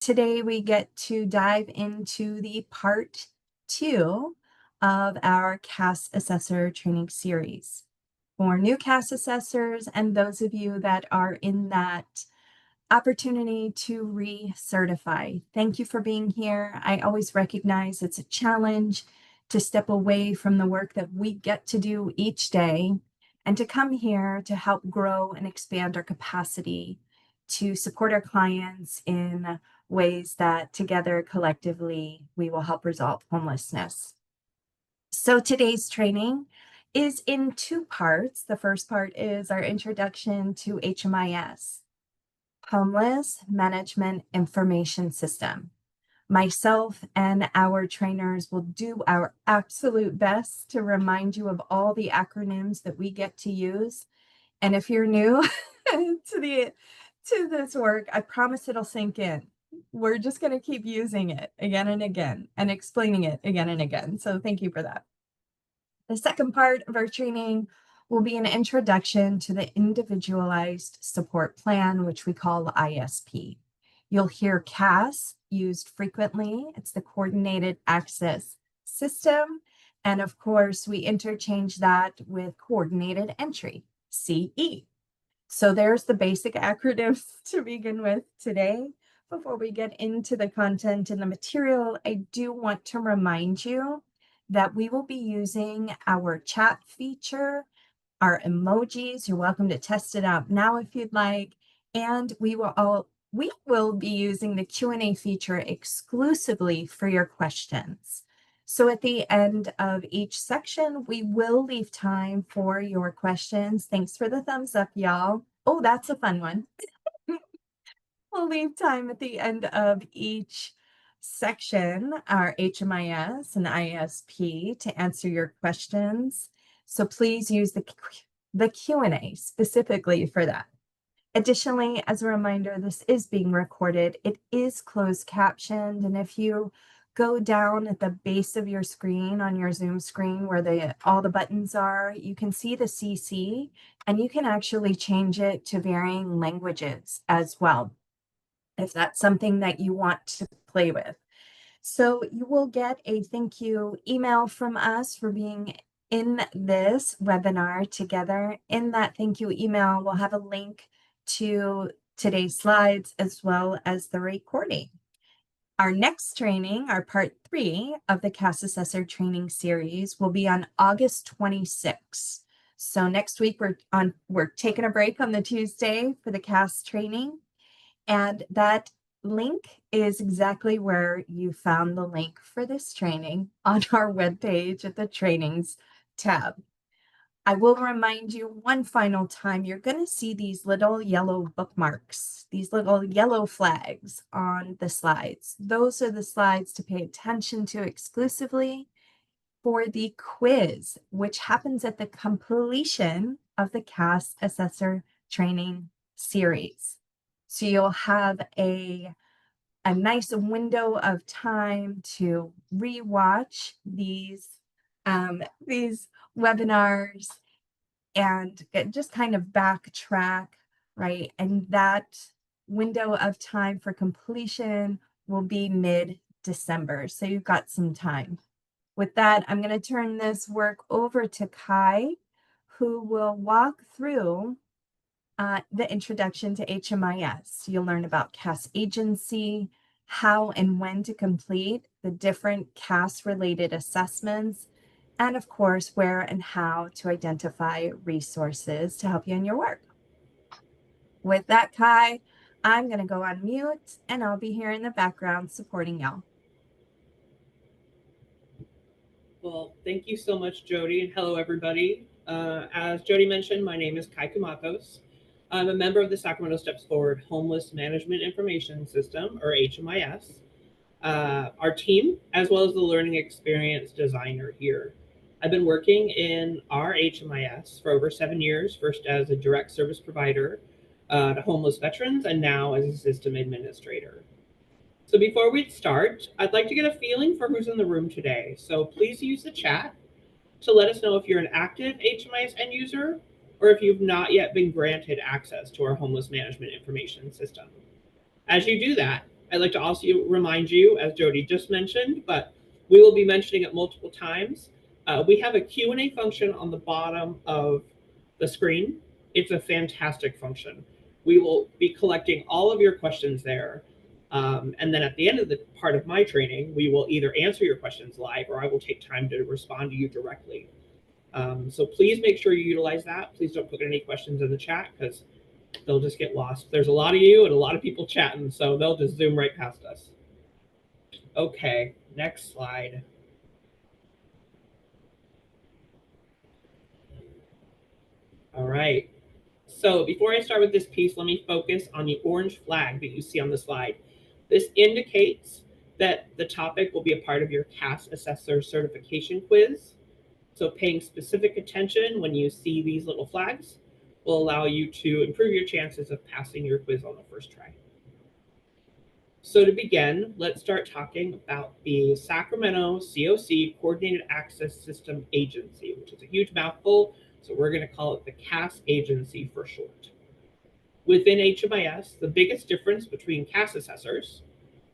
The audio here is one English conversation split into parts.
Today we get to dive into the part 2 of our CAS Assessor training series. For new CAS assessors and those of you that are in that opportunity to recertify, thank you for being here. I always recognize it's a challenge to step away from the work that we get to do each day and to come here to help grow and expand our capacity to support our clients in ways that together collectively we will help resolve homelessness. So today's training is in 2 parts. The first part is our introduction to HMIS, Homeless Management Information System. Myself and our trainers will do our absolute best to remind you of all the acronyms that we get to use. And if you're new to this work, I promise it'll sink in. We're just going to keep using it again and again and explaining it again and again. So thank you for that. The second part of our training will be an introduction to the Individualized Support Plan, which we call the ISP. You'll hear CAS used frequently. It's the Coordinated Access System. And of course, we interchange that with Coordinated Entry, CE. So there's the basic acronyms to begin with today. Before we get into the content and the material, I do want to remind you that we will be using our chat feature, our emojis. You're welcome to test it out now if you'd like. And we will be using the Q&A feature exclusively for your questions. So at the end of each section, we will leave time for your questions. Thanks for the thumbs up, y'all. Oh, that's a fun one. We'll leave time at the end of each section, our HMIS and ISP, to answer your questions. So please use the Q&A specifically for that. Additionally, as a reminder, this is being recorded. It is closed captioned, and if you go down at the base of your screen on your Zoom screen where all the buttons are, you can see the CC, and you can actually change it to varying languages as well, if that's something that you want to play with. So you will get a thank you email from us for being in this webinar together. In that thank you email, we'll have a link to today's slides as well as the recording. Our next training, our part 3 of the CAS Assessor training series, will be on August 26th. So next week we're taking a break on the Tuesday for the CAS training. And that link is exactly where you found the link for this training on our webpage at the trainings tab. I will remind you one final time, you're going to see these little yellow bookmarks, these little yellow flags on the slides. Those are the slides to pay attention to exclusively for the quiz, which happens at the completion of the CAS Assessor training series. So you'll have a nice window of time to rewatch these webinars and just kind of backtrack, right? And that window of time for completion will be mid-December. So you've got some time. With that, I'm going to turn this work over to Kai, who will walk through the introduction to HMIS. You'll learn about CAS Agency, how and when to complete the different CAS-related assessments, and of course, where and how to identify resources to help you in your work. With that, Kai, I'm going to go on mute, and I'll be here in the background supporting y'all. Well, thank you so much, Jody, and hello, everybody. As Jody mentioned, my name is Kai Kumatos. I'm a member of the Sacramento Steps Forward Homeless Management Information System, or HMIS, our team, as well as the learning experience designer here. I've been working in our HMIS for over 7 years, first as a direct service provider to homeless veterans, and now as a system administrator. So before we start, I'd like to get a feeling for who's in the room today. So please use the chat to let us know if you're an active HMIS end user or if you've not yet been granted access to our homeless management information system. As you do that, I'd like to also remind you, as Jody just mentioned, but we will be mentioning it multiple times, we have a Q&A function on the bottom of the screen. It's a fantastic function. We will be collecting all of your questions there. And then at the end of the part of my training, we will either answer your questions live or I will take time to respond to you directly. So please make sure you utilize that. Please don't put any questions in the chat because they'll just get lost. There's a lot of you and a lot of people chatting, so they'll just zoom right past us. Okay, next slide. All right. So before I start with this piece, let me focus on the orange flag that you see on the slide. This indicates that the topic will be a part of your CAS Assessor certification quiz. So paying specific attention when you see these little flags will allow you to improve your chances of passing your quiz on the first try. So to begin, let's start talking about the Sacramento COC Coordinated Access System Agency, which is a huge mouthful, so we're going to call it the CAS Agency for short. Within HMIS, the biggest difference between CAS assessors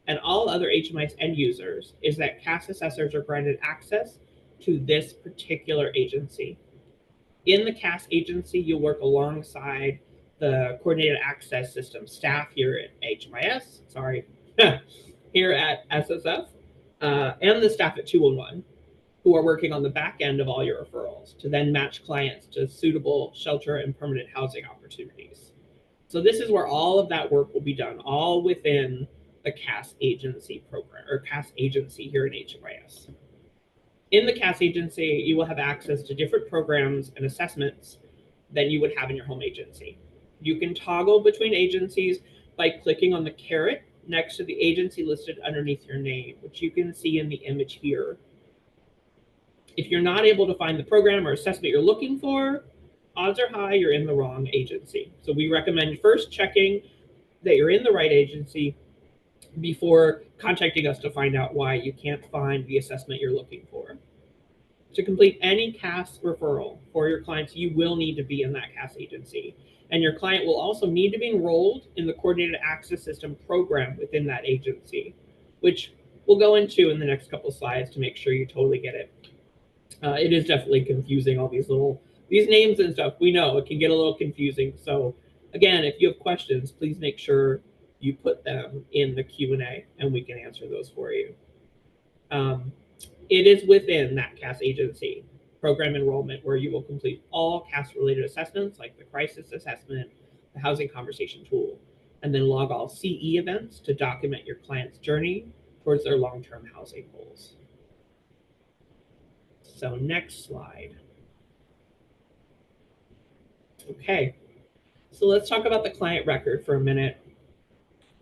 and all other HMIS end users is that CAS assessors are granted access to this particular agency. In the CAS agency, you'll work alongside the Coordinated Access System staff here at HMIS, here at SSF, and the staff at 211, who are working on the back end of all your referrals to then match clients to suitable shelter and permanent housing opportunities. So this is where all of that work will be done, all within the CAS agency program, or CAS agency here at HMIS. In the CAS agency, you will have access to different programs and assessments than you would have in your home agency. You can toggle between agencies by clicking on the caret next to the agency listed underneath your name, which you can see in the image here. If you're not able to find the program or assessment you're looking for, odds are high you're in the wrong agency. So we recommend first checking that you're in the right agency before contacting us to find out why you can't find the assessment you're looking for. To complete any CAS referral for your clients, you will need to be in that CAS agency. And your client will also need to be enrolled in the Coordinated Access System program within that agency, which we'll go into in the next couple slides to make sure you totally get it. It is definitely confusing, all these names and stuff. We know it can get a little confusing. So again, if you have questions, please make sure you put them in the Q&A and we can answer those for you. It is within that CAS agency program enrollment where you will complete all CAS related assessments like the crisis assessment, the housing conversation tool, and then log all CE events to document your client's journey towards their long-term housing goals. So next slide. Okay, so let's talk about the client record for a minute.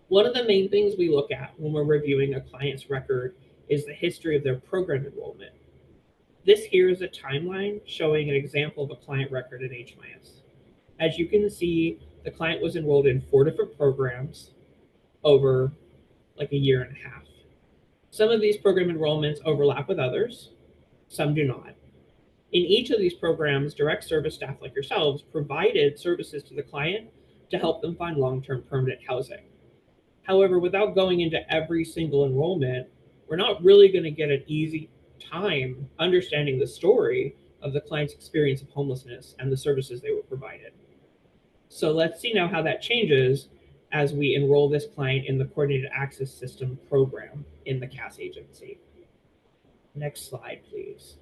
One of the main things we look at when we're reviewing a client's record is the history of their program enrollment. This here is a timeline showing an example of a client record at HMIS. As you can see, the client was enrolled in 4 different programs over like a year and a half. Some of these program enrollments overlap with others, some do not. In each of these programs, direct service staff like yourselves provided services to the client to help them find long-term permanent housing. However, without going into every single enrollment, we're not really going to get an easy time understanding the story of the client's experience of homelessness and the services they were provided. So let's see now how that changes as we enroll this client in the Coordinated Access System program in the CAS agency. Next slide, please.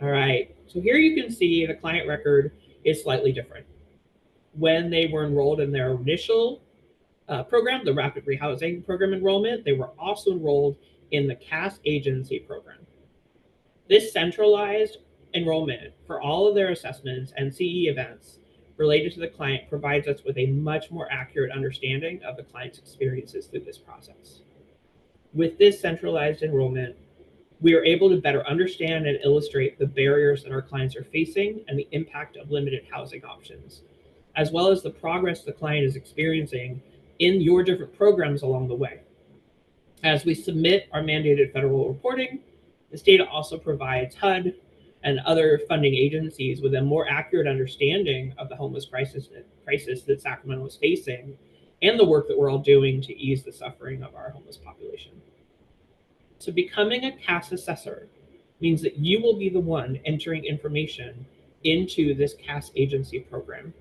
All right, so here you can see the client record is slightly different. When they were enrolled in their initial program, the Rapid Rehousing Program enrollment, they were also enrolled in the CAS Agency program. This centralized enrollment for all of their assessments and CE events related to the client provides us with a much more accurate understanding of the client's experiences through this process. With this centralized enrollment, we are able to better understand and illustrate the barriers that our clients are facing and the impact of limited housing options, as well as the progress the client is experiencing in your different programs along the way. As we submit our mandated federal reporting, this data also provides HUD and other funding agencies with a more accurate understanding of the homeless crisis that Sacramento is facing and the work that we're all doing to ease the suffering of our homeless population. So becoming a CAS assessor means that you will be the one entering information into this CAS agency program,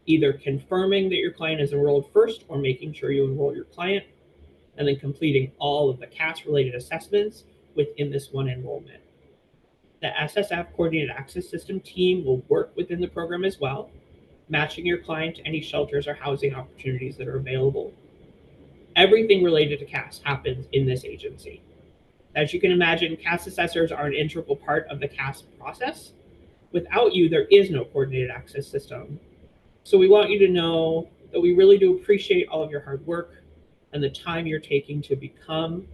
either confirming that your client is enrolled first or making sure you enroll your client, and then completing all of the CAS-related assessments within this one enrollment. The SSF Coordinated Access System team will work within the program as well, matching your client to any shelters or housing opportunities that are available. Everything related to CAS happens in this agency. As you can imagine, CAS assessors are an integral part of the CAS process. Without you, there is no coordinated access system. So we want you to know that we really do appreciate all of your hard work and the time you're taking to become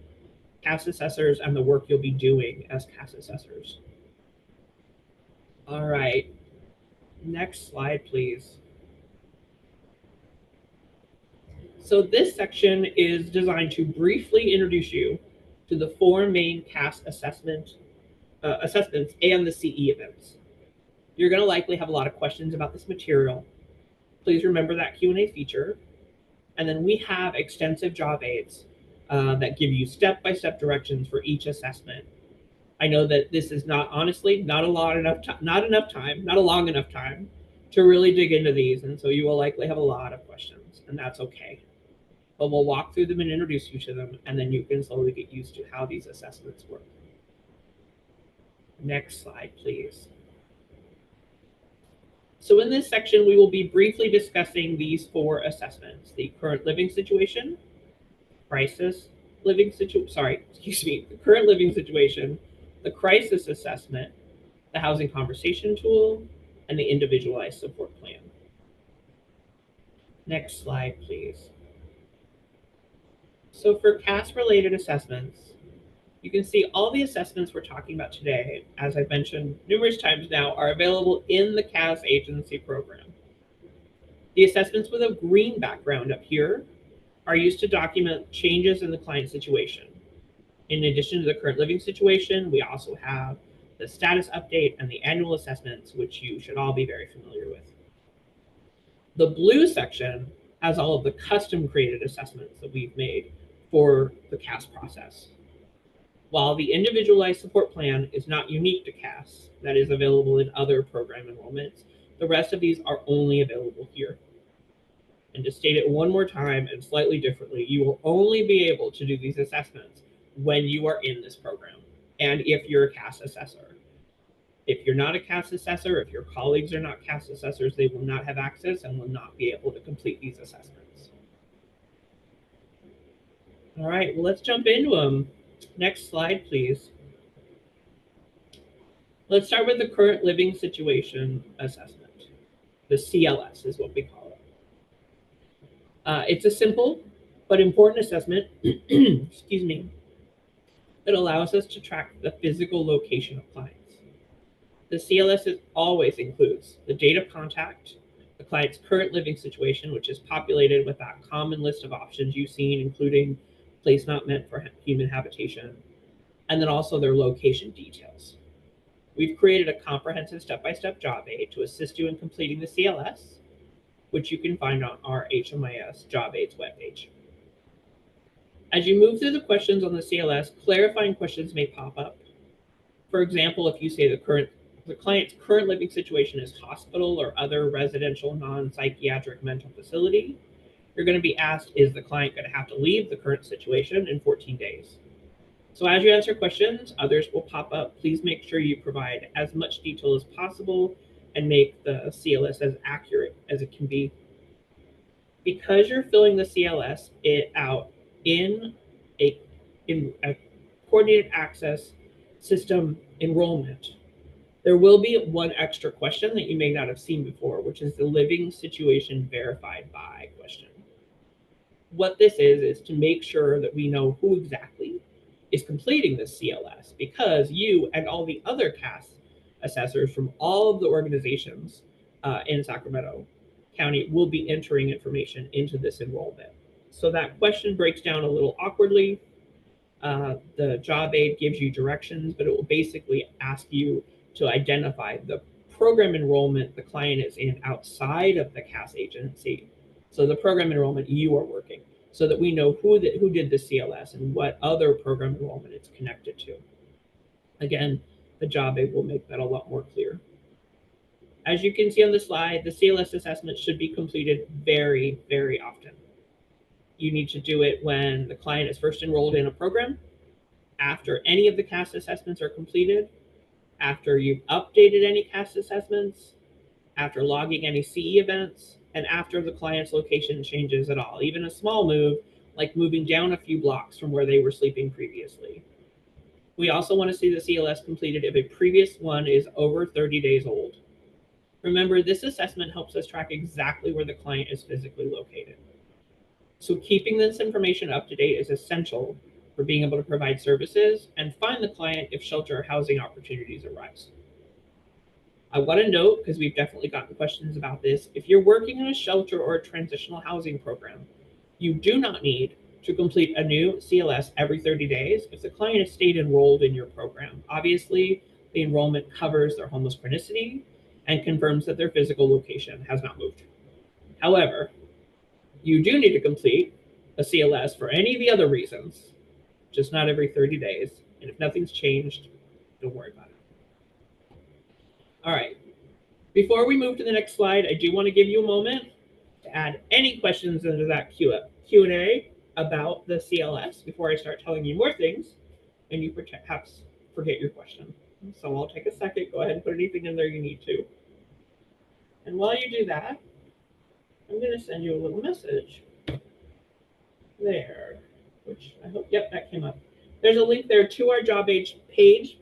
CAS assessors and the work you'll be doing as CAS assessors. All right, next slide, please. So this section is designed to briefly introduce you to the four main CAS assessments and the CE events. You're going to likely have a lot of questions about this material. Please remember that Q&A feature. And then we have extensive job aids that give you step-by-step directions for each assessment. I know that this is not a long enough time to really dig into these, and so you will likely have a lot of questions, and that's okay. But we'll walk through them and introduce you to them, and then you can slowly get used to how these assessments work. Next slide, please. So in this section, we will be briefly discussing these four assessments: the current living situation, the current living situation, the crisis assessment, the housing conversation tool, and the individualized support plan. Next slide, please. So for CAS-related assessments, you can see all the assessments we're talking about today, as I've mentioned numerous times now, are available in the CAS Agency Program. The assessments with a green background up here are used to document changes in the client situation. In addition to the current living situation, we also have the status update and the annual assessments, which you should all be very familiar with. The blue section has all of the custom created assessments that we've made for the CAS process. While the individualized support plan is not unique to CAS, that is available in other program enrollments, the rest of these are only available here. And to state it one more time and slightly differently, you will only be able to do these assessments when you are in this program and if you're a CAS assessor. If you're not a CAS assessor, if your colleagues are not CAS assessors, they will not have access and will not be able to complete these assessments. All right, well, let's jump into them. Next slide, please. Let's start with the current living situation assessment. The CLS is what we call it. It's a simple but important assessment, excuse me, that allows us to track the physical location of clients. The CLS always includes the date of contact, the client's current living situation, which is populated with that common list of options you've seen, including place not meant for human habitation, and then also their location details. We've created a comprehensive step-by-step job aid to assist you in completing the CLS, which you can find on our HMIS job aids webpage. As you move through the questions on the CLS, clarifying questions may pop up. For example, if you say the client's current living situation is hospital or other residential non-psychiatric mental facility, you're going to be asked, is the client going to have to leave the current situation in 14 days? So as you answer questions, others will pop up. Please make sure you provide as much detail as possible and make the CLS as accurate as it can be. Because you're filling the CLS out in a coordinated access system enrollment, there will be one extra question that you may not have seen before, which is the living situation verified by question. What this is to make sure that we know who exactly is completing this CLS, because you and all the other CAS assessors from all of the organizations in Sacramento County will be entering information into this enrollment. So that question breaks down a little awkwardly. The job aid gives you directions, but it will basically ask you to identify the program enrollment the client is in outside of the CAS agency, So the program enrollment you are working, so that we know who did the CLS and what other program enrollment it's connected to. Again, the job aid will make that a lot more clear. As you can see on the slide, the CLS assessment should be completed very, very often. You need to do it when the client is first enrolled in a program, after any of the CAS assessments are completed, after you've updated any CAS assessments, after logging any CE events, and after the client's location changes at all, even a small move, like moving down a few blocks from where they were sleeping previously. We also want to see the CLS completed if a previous one is over 30 days old. Remember, this assessment helps us track exactly where the client is physically located. So keeping this information up to date is essential for being able to provide services and find the client if shelter or housing opportunities arise. I want to note, because we've definitely gotten questions about this, if you're working in a shelter or a transitional housing program, you do not need to complete a new CLS every 30 days if the client has stayed enrolled in your program. Obviously, the enrollment covers their homeless chronicity and confirms that their physical location has not moved. However, you do need to complete a CLS for any of the other reasons, just not every 30 days. And if nothing's changed, don't worry about it. All right. Before we move to the next slide, I do want to give you a moment to add any questions into that Q&A about the CLS before I start telling you more things and you perhaps forget your question. So I'll take a second, go ahead and put anything in there you need to. And while you do that, I'm going to send you a little message there, which I hope, yep, that came up. There's a link there to our job page.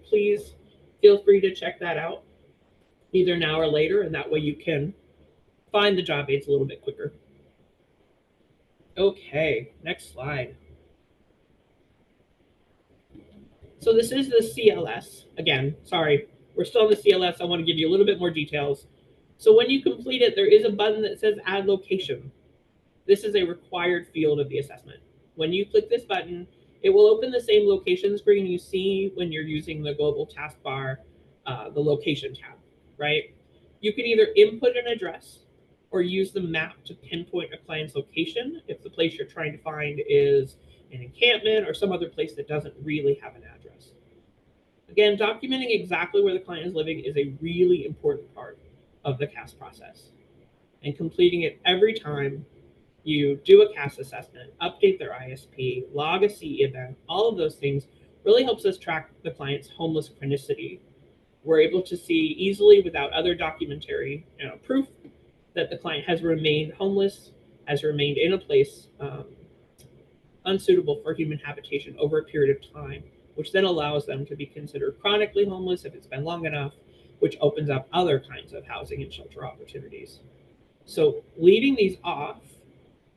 Please feel free to check that out either now or later, and that way you can find the job aids a little bit quicker. Okay, next slide. So this is the CLS. Again, sorry, we're still on the CLS. I want to give you a little bit more details. So when you complete it, there is a button that says add location. This is a required field of the assessment. When you click this button, it will open the same location screen you see when you're using the global taskbar, the location tab, right? You can either input an address or use the map to pinpoint a client's location if the place you're trying to find is an encampment or some other place that doesn't really have an address. Again, documenting exactly where the client is living is a really important part of the CAS process. And completing it every time you do a CAS assessment, update their ISP, log a CE event, all of those things really helps us track the client's homeless chronicity. We're able to see easily without other documentary proof that the client has remained homeless, has remained in a place unsuitable for human habitation over a period of time, which then allows them to be considered chronically homeless if it's been long enough, which opens up other kinds of housing and shelter opportunities. So leaving these off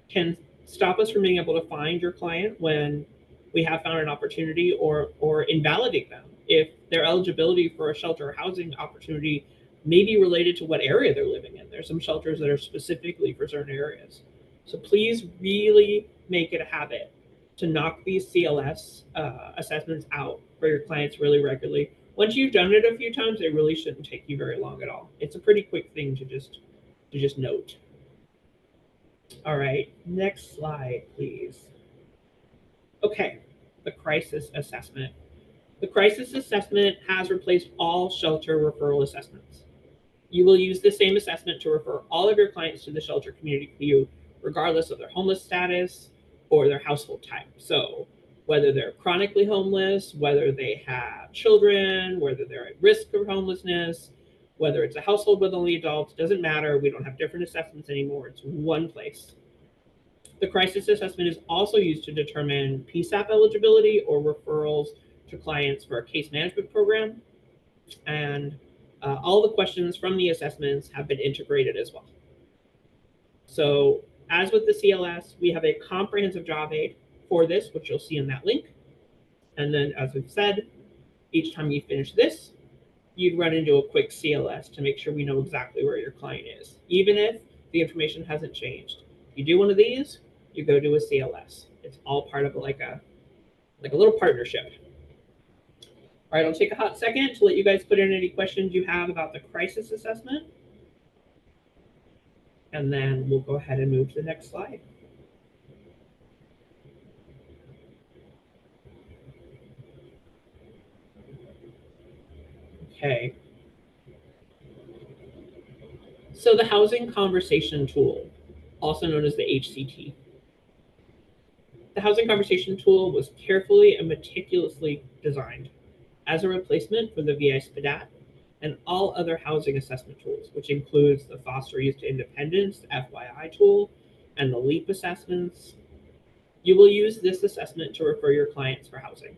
can stop us from being able to find your client when we have found an opportunity or invalidate them if their eligibility for a shelter or housing opportunity may be related to what area they're living in. There's some shelters that are specifically for certain areas. So please really make it a habit to knock these CLS assessments out for your clients really regularly. Once you've done it a few times, it really shouldn't take you very long at all. It's a pretty quick thing to just note. All right, next slide, please. Okay, the crisis assessment. The crisis assessment has replaced all shelter referral assessments. You will use the same assessment to refer all of your clients to the shelter community queue, regardless of their homeless status or their household type. So whether they're chronically homeless, whether they have children, whether they're at risk of homelessness, whether it's a household with only adults, doesn't matter. We don't have different assessments anymore. It's one place. The crisis assessment is also used to determine PSAP eligibility or referrals to clients for a case management program. And all the questions from the assessments have been integrated as well. So as with the CLS, we have a comprehensive job aid for this, which you'll see in that link. And then, as we've said, each time you finish this, you'd run into a quick CLS to make sure we know exactly where your client is, even if the information hasn't changed. If you do one of these, you go do a CLS. It's all part of like a little partnership. All right, I'll take a hot second to let you guys put in any questions you have about the crisis assessment. And then we'll go ahead and move to the next slide. Okay. So the Housing Conversation Tool, also known as the HCT. The Housing Conversation Tool was carefully and meticulously designed as a replacement for the VI-SPDAT and all other housing assessment tools, which includes the Foster Youth to Independence, FYI tool, and the LEAP assessments. You will use this assessment to refer your clients for housing.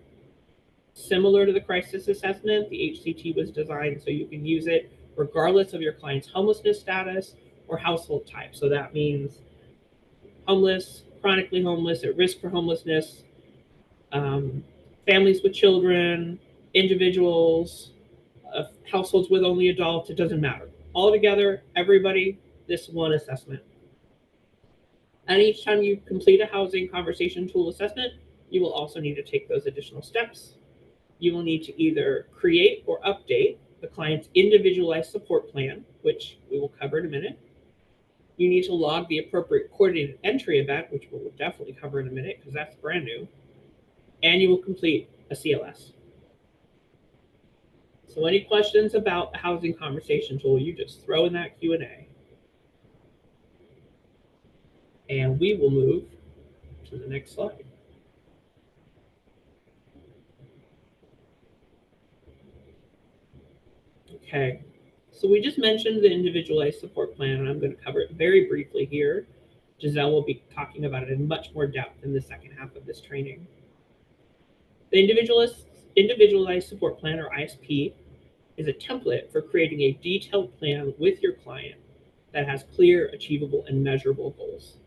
Similar to the crisis assessment, the HCT was designed so you can use it regardless of your client's homelessness status or household type. So that means homeless, chronically homeless, at risk for homelessness, families with children, individuals, households with only adults, it doesn't matter. All together, everybody, this one assessment. And each time you complete a housing conversation tool assessment, you will also need to take those additional steps. You will need to either create or update the client's individualized support plan, which we will cover in a minute. You need to log the appropriate coordinated entry event, which we'll definitely cover in a minute because that's brand new. And you will complete a CLS. So any questions about the housing conversation tool, you just throw in that Q&A. And we will move to the next slide. Okay, so we just mentioned the individualized support plan, and I'm going to cover it very briefly here. Giselle will be talking about it in much more depth in the second half of this training. The individualized support plan, or ISP, is a template for creating a detailed plan with your client that has clear, achievable, and measurable goals.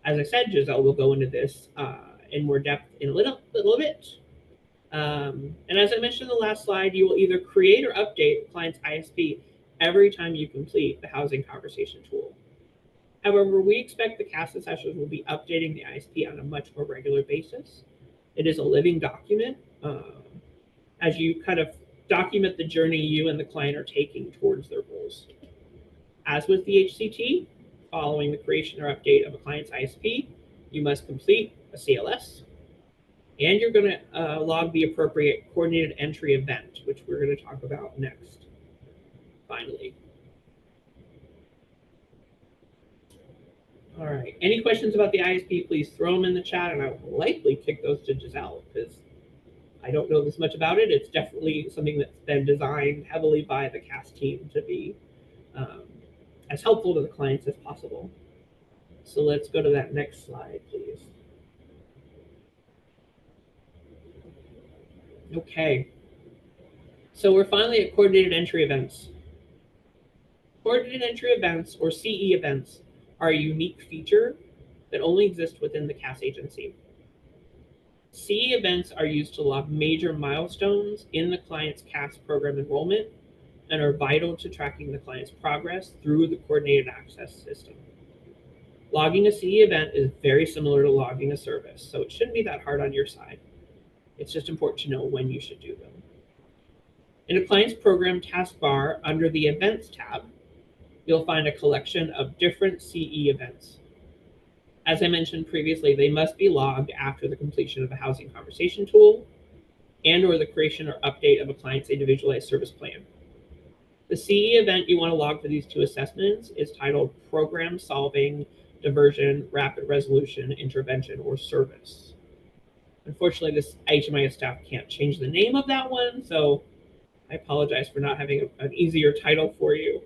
As I said, Giselle will go into this in more depth in a little bit. And as I mentioned in the last slide, you will either create or update the client's ISP every time you complete the housing conversation tool. However, we expect the CAS assessors will be updating the ISP on a much more regular basis. It is a living document as you kind of document the journey you and the client are taking towards their goals. As with the HCT, following the creation or update of a client's ISP, you must complete a CLS, and you're going to log the appropriate coordinated entry event, which we're going to talk about next, finally. All right, any questions about the ISP, please throw them in the chat, and I will likely kick those to Giselle because I don't know this much about it. It's definitely something that's been designed heavily by the CAS team to be as helpful to the clients as possible. So let's go to that next slide, please. Okay, so we're finally at coordinated entry events. Coordinated entry events, or CE events, are a unique feature that only exists within the CAS agency. CE events are used to log major milestones in the client's CAS program enrollment and are vital to tracking the client's progress through the coordinated access system. Logging a CE event is very similar to logging a service, so it shouldn't be that hard on your side. It's just important to know when you should do them. In a client's program taskbar under the Events tab, you'll find a collection of different CE events. As I mentioned previously, they must be logged after the completion of a housing conversation tool and or the creation or update of a client's individualized service plan. The CE event you want to log for these two assessments is titled Program Solving, Diversion, Rapid Resolution, Intervention, or Service. Unfortunately, this HMIS staff can't change the name of that one, so I apologize for not having an easier title for you.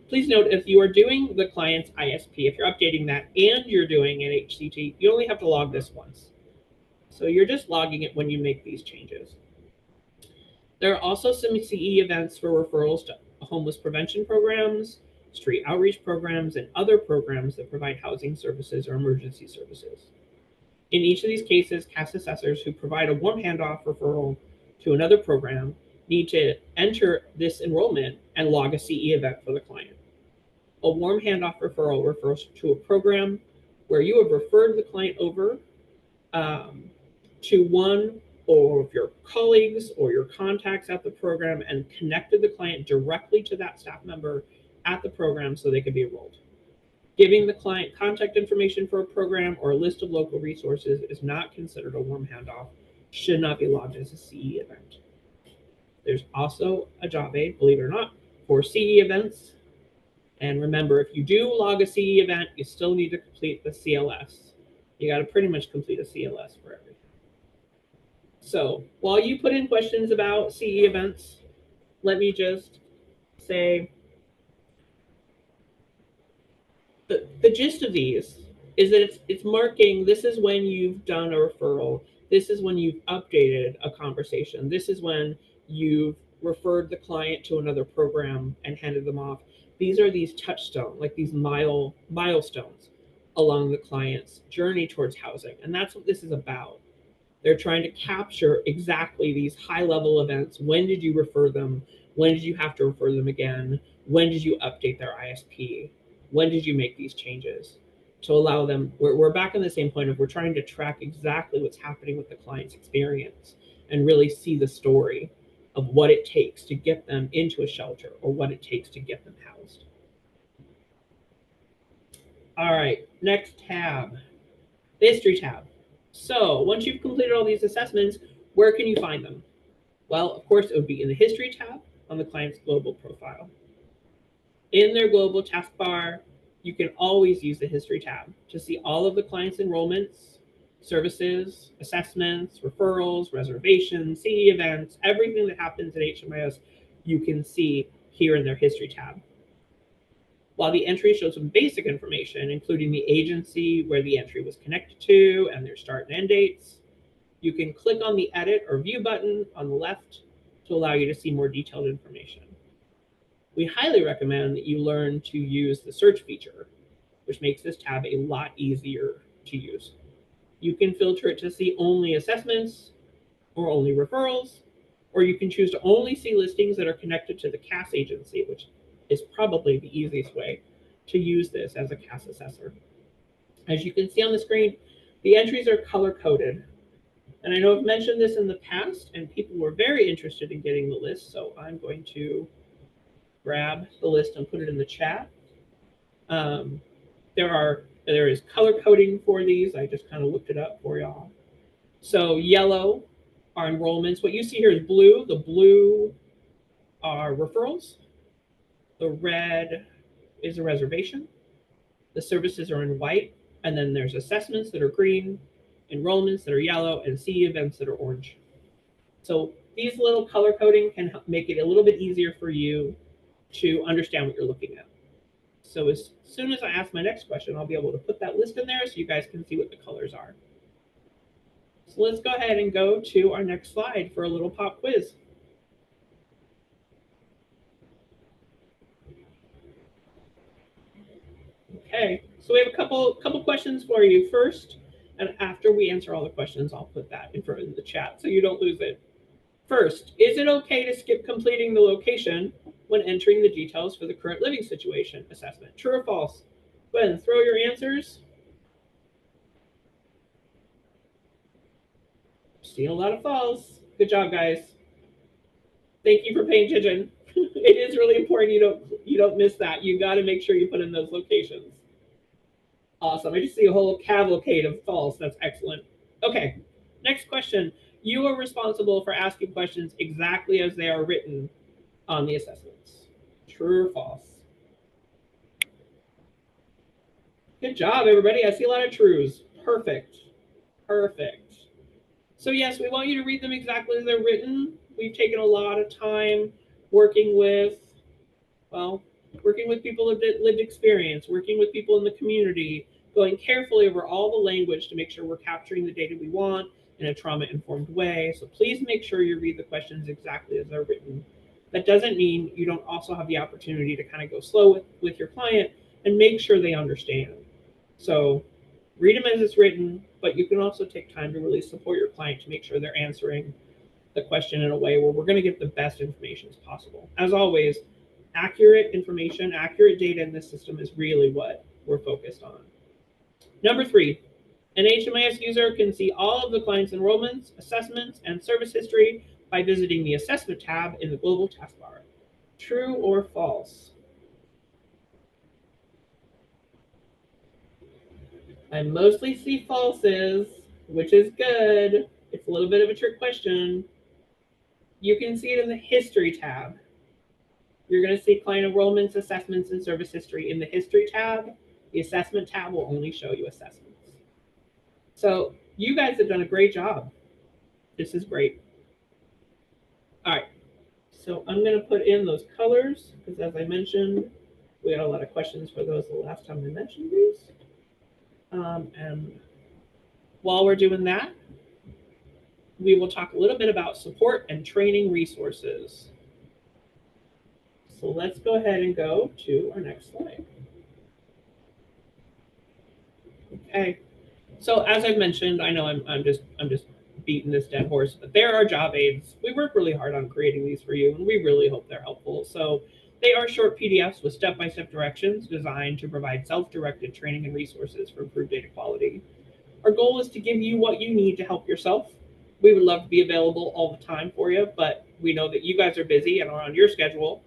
Please note, if you are doing the client's ISP, if you're updating that and you're doing an HCT, you only have to log this once. So you're just logging it when you make these changes. There are also some CE events for referrals to homeless prevention programs, street outreach programs, and other programs that provide housing services or emergency services. In each of these cases, CAS assessors who provide a warm handoff referral to another program need to enter this enrollment and log a CE event for the client. A warm handoff referral refers to a program where you have referred the client over to one of your colleagues or your contacts at the program and connected the client directly to that staff member at the program so they could be enrolled. Giving the client contact information for a program or a list of local resources is not considered a warm handoff, should not be logged as a CE event. There's also a job aid, believe it or not, for CE events. And remember, if you do log a CE event, you still need to complete the CLS. You got to pretty much complete a CLS for everything. So while you put in questions about CE events, let me just say the gist of these is that it's marking, this is when you've done a referral. This is when you've updated a conversation. This is when you've referred the client to another program and handed them off. These are these touchstones, like these milestones along the client's journey towards housing. And that's what this is about. They're trying to capture exactly these high-level events. When did you refer them? When did you have to refer them again? When did you update their ISP? When did you make these changes? To allow them, we're back in the same point of we're trying to track exactly what's happening with the client's experience and really see the story of what it takes to get them into a shelter or what it takes to get them housed. All right, next tab, the history tab. So once you've completed all these assessments, where can you find them? Well, of course, it would be in the history tab on the client's global profile. In their global taskbar, you can always use the history tab to see all of the client's enrollments, services, assessments, referrals, reservations, CE events, everything that happens at HMIS, you can see here in their history tab. While the entry shows some basic information, including the agency where the entry was connected to and their start and end dates, you can click on the edit or view button on the left to allow you to see more detailed information. We highly recommend that you learn to use the search feature, which makes this tab a lot easier to use. You can filter it to see only assessments or only referrals, or you can choose to only see listings that are connected to the CAS agency, which is probably the easiest way to use this as a CAS assessor. As you can see on the screen, the entries are color-coded. And I know I've mentioned this in the past, and people were very interested in getting the list, so I'm going to grab the list and put it in the chat. There is color coding for these. I just kind of looked it up for y'all. So yellow are enrollments. What you see here is blue. The blue are referrals. The red is a reservation. The services are in white. And then there's assessments that are green, enrollments that are yellow, and CE events that are orange. So these little color coding can make it a little bit easier for you to understand what you're looking at. So as soon as I ask my next question, I'll be able to put that list in there so you guys can see what the colors are. So let's go ahead and go to our next slide for a little pop quiz. Okay, so we have a couple questions for you first, and after we answer all the questions, I'll put that in front of the chat so you don't lose it. First, is it okay to skip completing the location when entering the details for the current living situation assessment? True or false? Go ahead and throw your answers. Seeing a lot of false. Good job, guys. Thank you for paying attention. It is really important you don't miss that. You got to make sure you put in those locations. Awesome. I just see a whole cavalcade of false. That's excellent. Okay, next question. You are responsible for asking questions exactly as they are written on the assessments. True or false? Good job, everybody. I see a lot of trues. Perfect. Perfect. So yes, we want you to read them exactly as they're written. We've taken a lot of time working with people with lived experience, working with people in the community, going carefully over all the language to make sure we're capturing the data we want in a trauma-informed way. So please make sure you read the questions exactly as they're written. That doesn't mean you don't also have the opportunity to kind of go slow with your client and make sure they understand. So read them as it's written, but you can also take time to really support your client to make sure they're answering the question in a way where we're going to get the best information as possible. As always, accurate information, accurate data in this system is really what we're focused on. Number 3, an HMIS user can see all of the client's enrollments, assessments, and service history by visiting the assessment tab in the global taskbar. True or false? I mostly see falses, which is good. It's a little bit of a trick question. You can see it in the history tab. You're going to see client enrollments, assessments, and service history in the history tab. The assessment tab will only show you assessments. So you guys have done a great job. This is great. All right. So I'm going to put in those colors because, as I mentioned, we had a lot of questions for those the last time I mentioned these. And while we're doing that, we will talk a little bit about support and training resources. So let's go ahead and go to our next slide. Okay. So as I've mentioned, I know I'm just beating this dead horse, but there are job aids. We work really hard on creating these for you, and we really hope they're helpful. So they are short PDFs with step-by-step directions designed to provide self-directed training and resources for improved data quality. Our goal is to give you what you need to help yourself. We would love to be available all the time for you, but we know that you guys are busy and are on your schedule,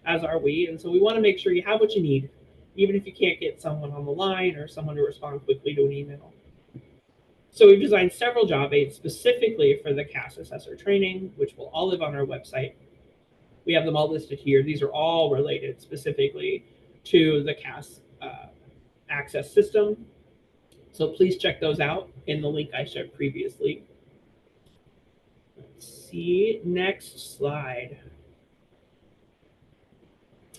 as are we. And so we want to make sure you have what you need, even if you can't get someone on the line or someone to respond quickly to an email. So we've designed several job aids specifically for the CAS Assessor training, which will all live on our website. We have them all listed here. These are all related specifically to the CAS access system. So please check those out in the link I shared previously. Let's see, next slide.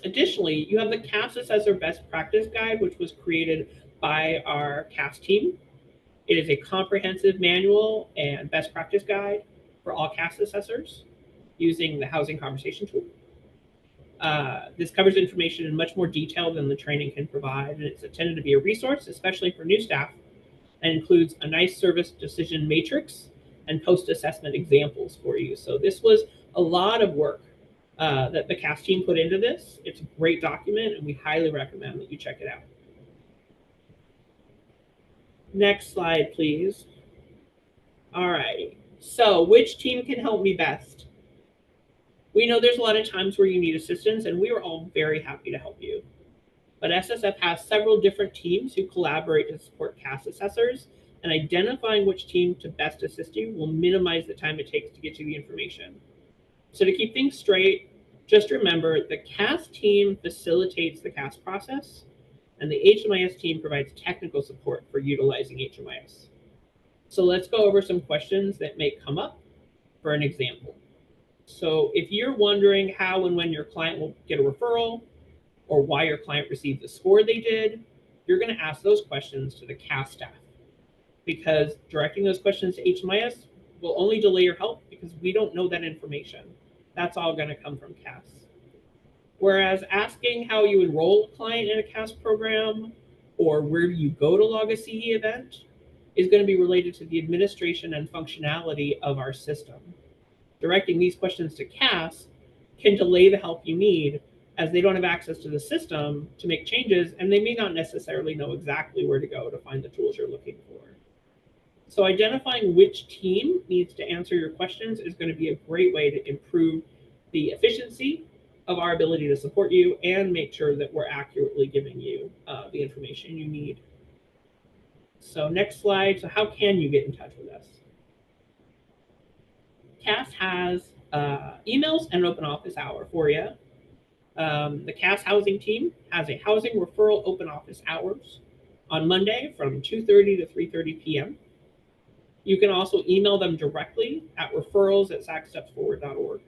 Additionally, you have the CAS Assessor Best Practice Guide, which was created by our CAS team. It is a comprehensive manual and best practice guide for all CAS assessors using the housing conversation tool. This covers information in much more detail than the training can provide, and it's intended to be a resource, especially for new staff, and includes a nice service decision matrix and post-assessment examples for you. So this was a lot of work that the CAS team put into this. It's a great document, and we highly recommend that you check it out. Next slide, please. All right. So which team can help me best? We know there's a lot of times where you need assistance, and we are all very happy to help you. But SSF has several different teams who collaborate to support CAS assessors, and identifying which team to best assist you will minimize the time it takes to get you the information. So to keep things straight, just remember the CAS team facilitates the CAS process, and the HMIS team provides technical support for utilizing HMIS. So let's go over some questions that may come up for an example. So if you're wondering how and when your client will get a referral, or why your client received the score they did, you're going to ask those questions to the CAS staff, because directing those questions to HMIS will only delay your help because we don't know that information. That's all going to come from CAS. Whereas asking how you enroll a client in a CAS program or where you go to log a CE event is going to be related to the administration and functionality of our system. Directing these questions to CAS can delay the help you need, as they don't have access to the system to make changes, and they may not necessarily know exactly where to go to find the tools you're looking for. So identifying which team needs to answer your questions is going to be a great way to improve the efficiency of our ability to support you and make sure that we're accurately giving you the information you need. So next slide. So how can you get in touch with us? CAS has emails and an open office hour for you. The CAS housing team has a housing referral open office hours on Monday from 2:30 to 3:30 p.m. You can also email them directly at referrals@sacstepsforward.org.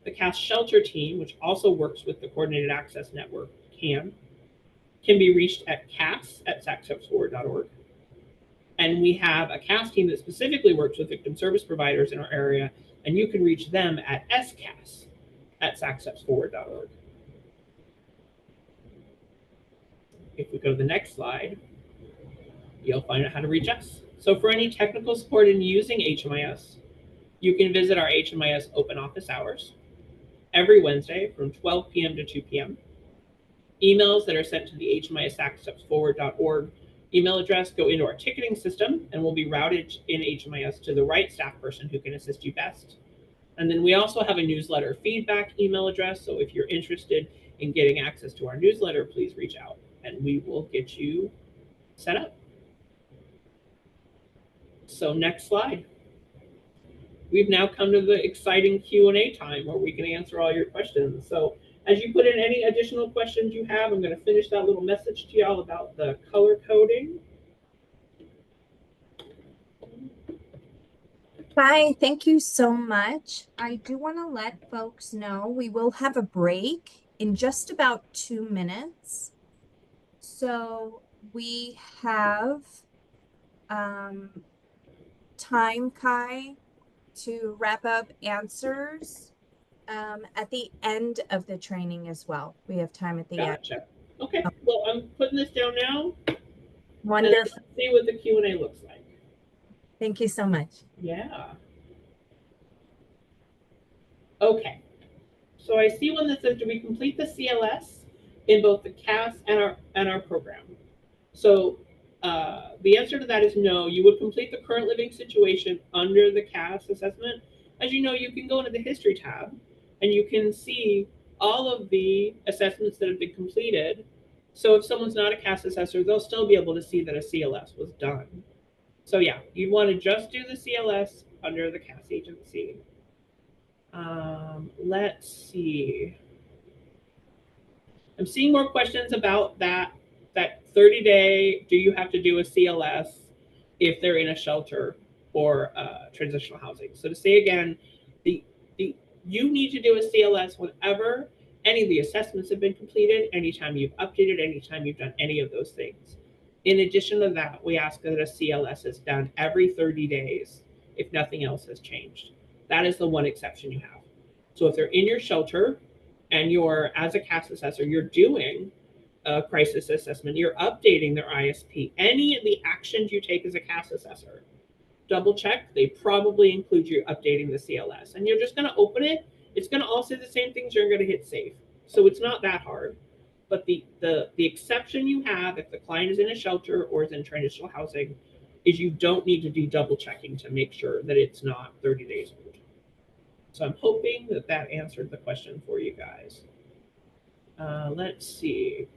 The CAS shelter team, which also works with the Coordinated Access Network, can be reached at cas@sacstepsforward.org. And we have a CAS team that specifically works with victim service providers in our area, and you can reach them at scas@sacstepsforward.org. If we go to the next slide, you'll find out how to reach us. So for any technical support in using HMIS, you can visit our HMIS open office hours every Wednesday from 12 p.m. to 2 p.m. Emails that are sent to the HMIS@sacstepsforward.org email address go into our ticketing system and will be routed in HMIS to the right staff person who can assist you best. And then we also have a newsletter feedback email address. So if you're interested in getting access to our newsletter, please reach out and we will get you set up. So next slide. We've now come to the exciting Q&A time where we can answer all your questions. So as you put in any additional questions you have, I'm going to finish that little message to y'all about the color coding. Bye. Thank you so much. I do want to let folks know we will have a break in just about 2 minutes. So we have time, Kai, to wrap up answers at the end of the training as well. We have time at the end. Gotcha. Okay. Well, I'm putting this down now. Wonderful. And let's see what the Q&A looks like. Thank you so much. Yeah. Okay. So I see one that says, do we complete the CLS in both the CAS and our program? So the answer to that is no. You would complete the current living situation under the CAS assessment. As you know, you can go into the history tab and you can see all of the assessments that have been completed. So if someone's not a CAS assessor, they'll still be able to see that a CLS was done. So yeah, you want to just do the CLS under the CAS agency. Let's see. I'm seeing more questions about that 30-day, do you have to do a CLS if they're in a shelter or transitional housing? So to say again, you need to do a CLS whenever any of the assessments have been completed, anytime you've updated, anytime you've done any of those things. In addition to that, we ask that a CLS is done every 30 days if nothing else has changed. That is the one exception you have. So if they're in your shelter and you're, as a CAS assessor, you're doing a crisis assessment, you're updating their ISP, any of the actions you take as a CAS assessor, double check, they probably include you updating the CLS. And you're just going to open it. It's going to all say the same things. You're going to hit save. So it's not that hard. But the exception you have if the client is in a shelter or is in transitional housing is you don't need to do double checking to make sure that it's not 30 days old. So I'm hoping that that answered the question for you guys. Let's see.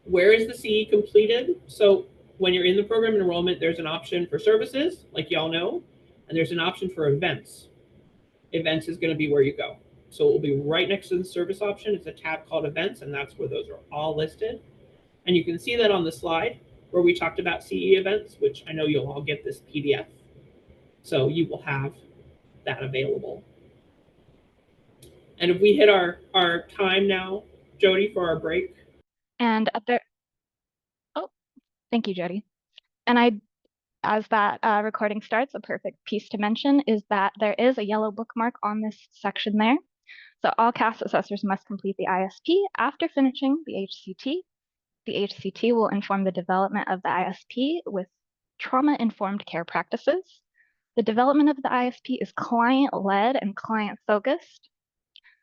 Where is the CE completed? So when you're in the program enrollment, there's an option for services, like y'all know, and there's an option for events. Events is going to be where you go. So it will be right next to the service option. It's a tab called events, and that's where those are all listed. And you can see that on the slide where we talked about CE events, which I know you'll all get this PDF. So you will have that available. And if we hit our time now, Jody, for our break. And thank you, Jody. And as that recording starts, a perfect piece to mention is that there is a yellow bookmark on this section there. So all CAS assessors must complete the ISP after finishing the HCT. The HCT will inform the development of the ISP with trauma-informed care practices. The development of the ISP is client-led and client-focused.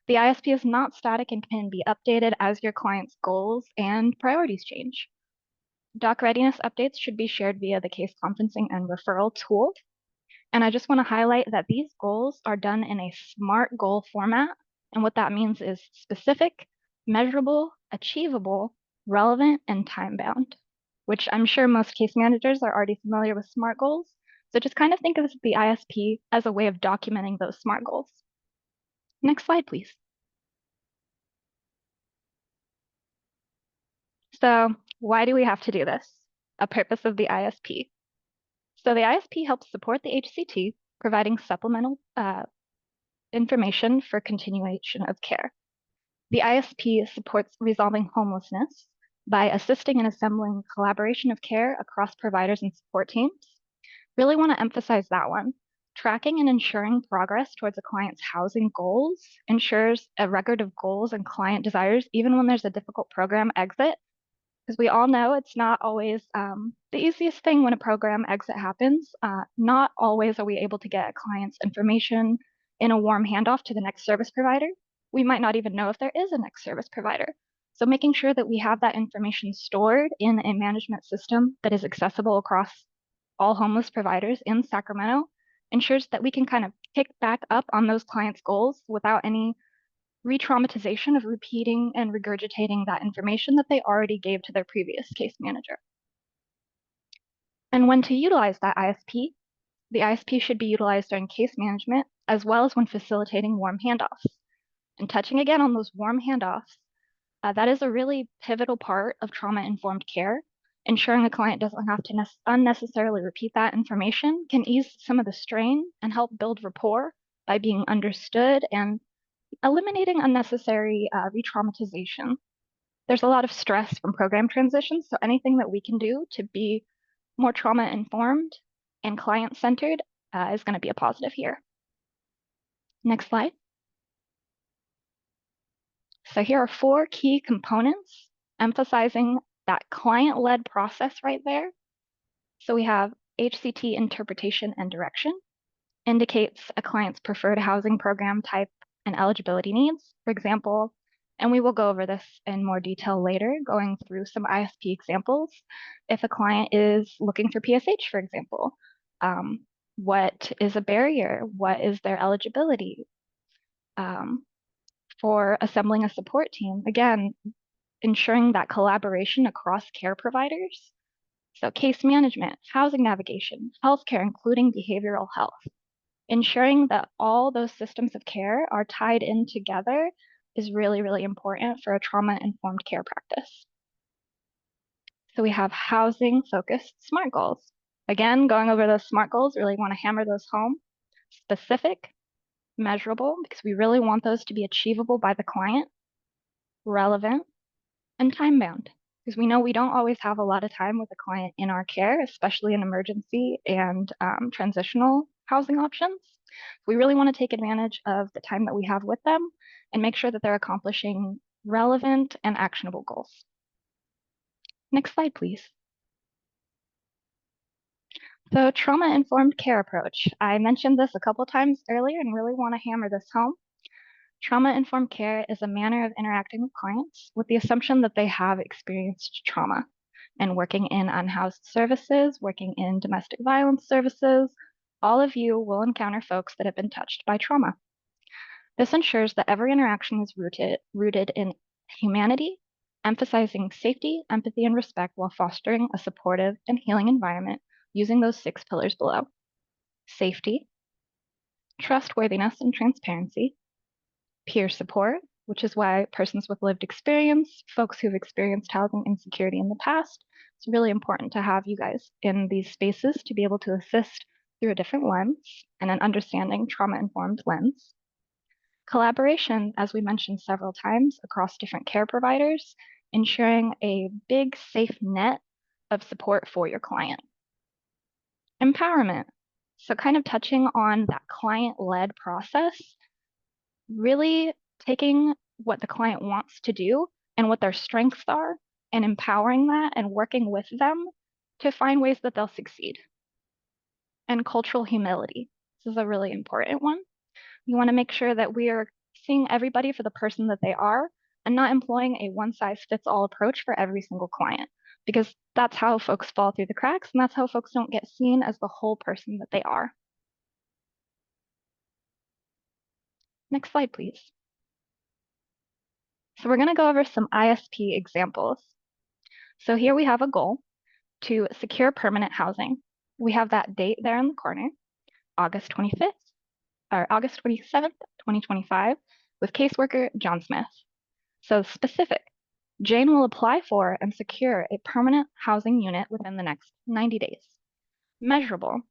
The ISP is not static and can be updated as your client's goals and priorities change. Doc readiness updates should be shared via the case conferencing and referral tool. And I just want to highlight that these goals are done in a SMART goal format. And what that means is specific, measurable, achievable, relevant, and time-bound, which I'm sure most case managers are already familiar with SMART goals. So just kind of think of the ISP as a way of documenting those SMART goals. Next slide, please. So why do we have to do this? A purpose of the ISP. So the ISP helps support the HCT, providing supplemental information for continuation of care. The ISP supports resolving homelessness by assisting in assembling collaboration of care across providers and support teams. Really want to emphasize that one. Tracking and ensuring progress towards a client's housing goals ensures a record of goals and client desires, even when there's a difficult program exit. Because we all know it's not always the easiest thing when a program exit happens. Not always are we able to get a client's information in a warm handoff to the next service provider. We might not even know if there is a next service provider. So making sure that we have that information stored in a management system that is accessible across all homeless providers in Sacramento ensures that we can kind of pick back up on those clients' goals without any re-traumatization of repeating and regurgitating that information that they already gave to their previous case manager. And when to utilize that ISP, the ISP should be utilized during case management as well as when facilitating warm handoffs. And touching again on those warm handoffs, that is a really pivotal part of trauma-informed care. Ensuring a client doesn't have to unnecessarily repeat that information can ease some of the strain and help build rapport by being understood and eliminating unnecessary re-traumatization. There's a lot of stress from program transitions, so anything that we can do to be more trauma-informed and client-centered is going to be a positive here. Next slide. So here are 4 key components emphasizing that client-led process right there. So we have HCT interpretation and direction, indicates a client's preferred housing program type and eligibility needs, for example, and we will go over this in more detail later, going through some ISP examples. If a client is looking for PSH, for example, what is a barrier? What is their eligibility? For assembling a support team, again, ensuring that collaboration across care providers. So case management, housing navigation, healthcare, including behavioral health. Ensuring that all those systems of care are tied in together is really, really important for a trauma-informed care practice. So we have housing-focused SMART goals. Again, going over those SMART goals, really want to hammer those home. Specific, measurable, because we really want those to be achievable by the client, relevant, and time-bound, because we know we don't always have a lot of time with a client in our care, especially in emergency and transitional housing options. We really want to take advantage of the time that we have with them and make sure that they're accomplishing relevant and actionable goals. Next slide, please. So trauma-informed care approach. I mentioned this a couple times earlier and really want to hammer this home. Trauma-informed care is a manner of interacting with clients with the assumption that they have experienced trauma. And working in unhoused services, working in domestic violence services, all of you will encounter folks that have been touched by trauma. This ensures that every interaction is rooted in humanity, emphasizing safety, empathy, and respect while fostering a supportive and healing environment using those 6 pillars below. Safety, trustworthiness and transparency, peer support, which is why persons with lived experience, folks who've experienced housing insecurity in the past, it's really important to have you guys in these spaces to be able to assist through a different lens and an understanding trauma-informed lens. Collaboration, as we mentioned several times, across different care providers, ensuring a big safe net of support for your client. Empowerment, so kind of touching on that client-led process, really taking what the client wants to do and what their strengths are and empowering that and working with them to find ways that they'll succeed. And cultural humility. This is a really important one. You want to make sure that we are seeing everybody for the person that they are and not employing a one-size-fits-all approach for every single client, because that's how folks fall through the cracks and that's how folks don't get seen as the whole person that they are. Next slide, please. So we're going to go over some ISP examples. So here we have a goal to secure permanent housing. We have that date there in the corner, August 25th, or August 27th, 2025, with caseworker John Smith. So specific, Jane will apply for and secure a permanent housing unit within the next 90 days. Measurable,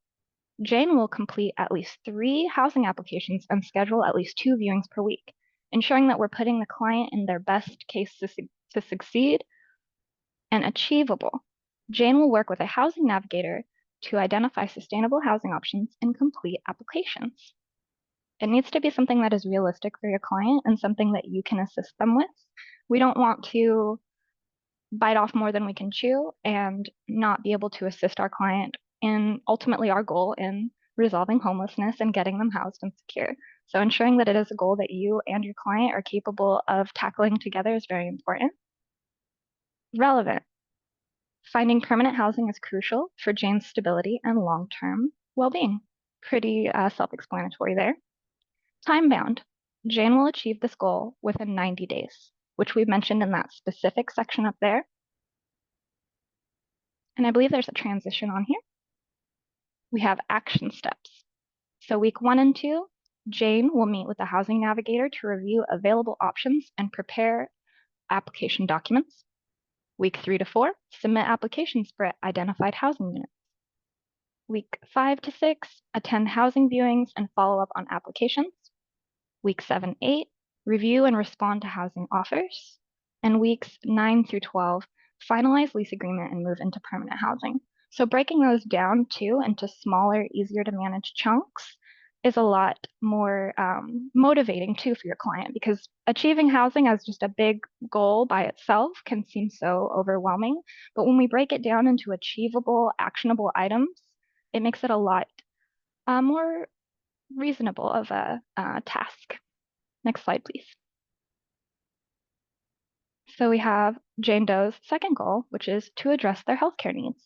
Jane will complete at least 3 housing applications and schedule at least 2 viewings per week, ensuring that we're putting the client in their best case to succeed. And achievable, Jane will work with a housing navigator to identify sustainable housing options and complete applications. It needs to be something that is realistic for your client and something that you can assist them with. We don't want to bite off more than we can chew and not be able to assist our client in ultimately our goal in resolving homelessness and getting them housed and secure. So ensuring that it is a goal that you and your client are capable of tackling together is very important. Relevant. Finding permanent housing is crucial for Jane's stability and long-term well-being. Pretty self-explanatory there. Time-bound. Jane will achieve this goal within 90 days, which we mentioned in that specific section up there. And I believe there's a transition on here. We have action steps. So week 1 and 2, Jane will meet with the housing navigator to review available options and prepare application documents. Week 3 to 4, submit applications for identified housing units. Week 5 to 6, attend housing viewings and follow up on applications. Week 7, 8, review and respond to housing offers. And weeks 9 through 12, finalize lease agreement and move into permanent housing. So breaking those down too into smaller, easier to manage chunks is a lot more motivating too for your client, because achieving housing as just a big goal by itself can seem so overwhelming. But when we break it down into achievable, actionable items, it makes it a lot more reasonable of a task. Next slide, please. So we have Jane Doe's second goal, which is to address their healthcare needs.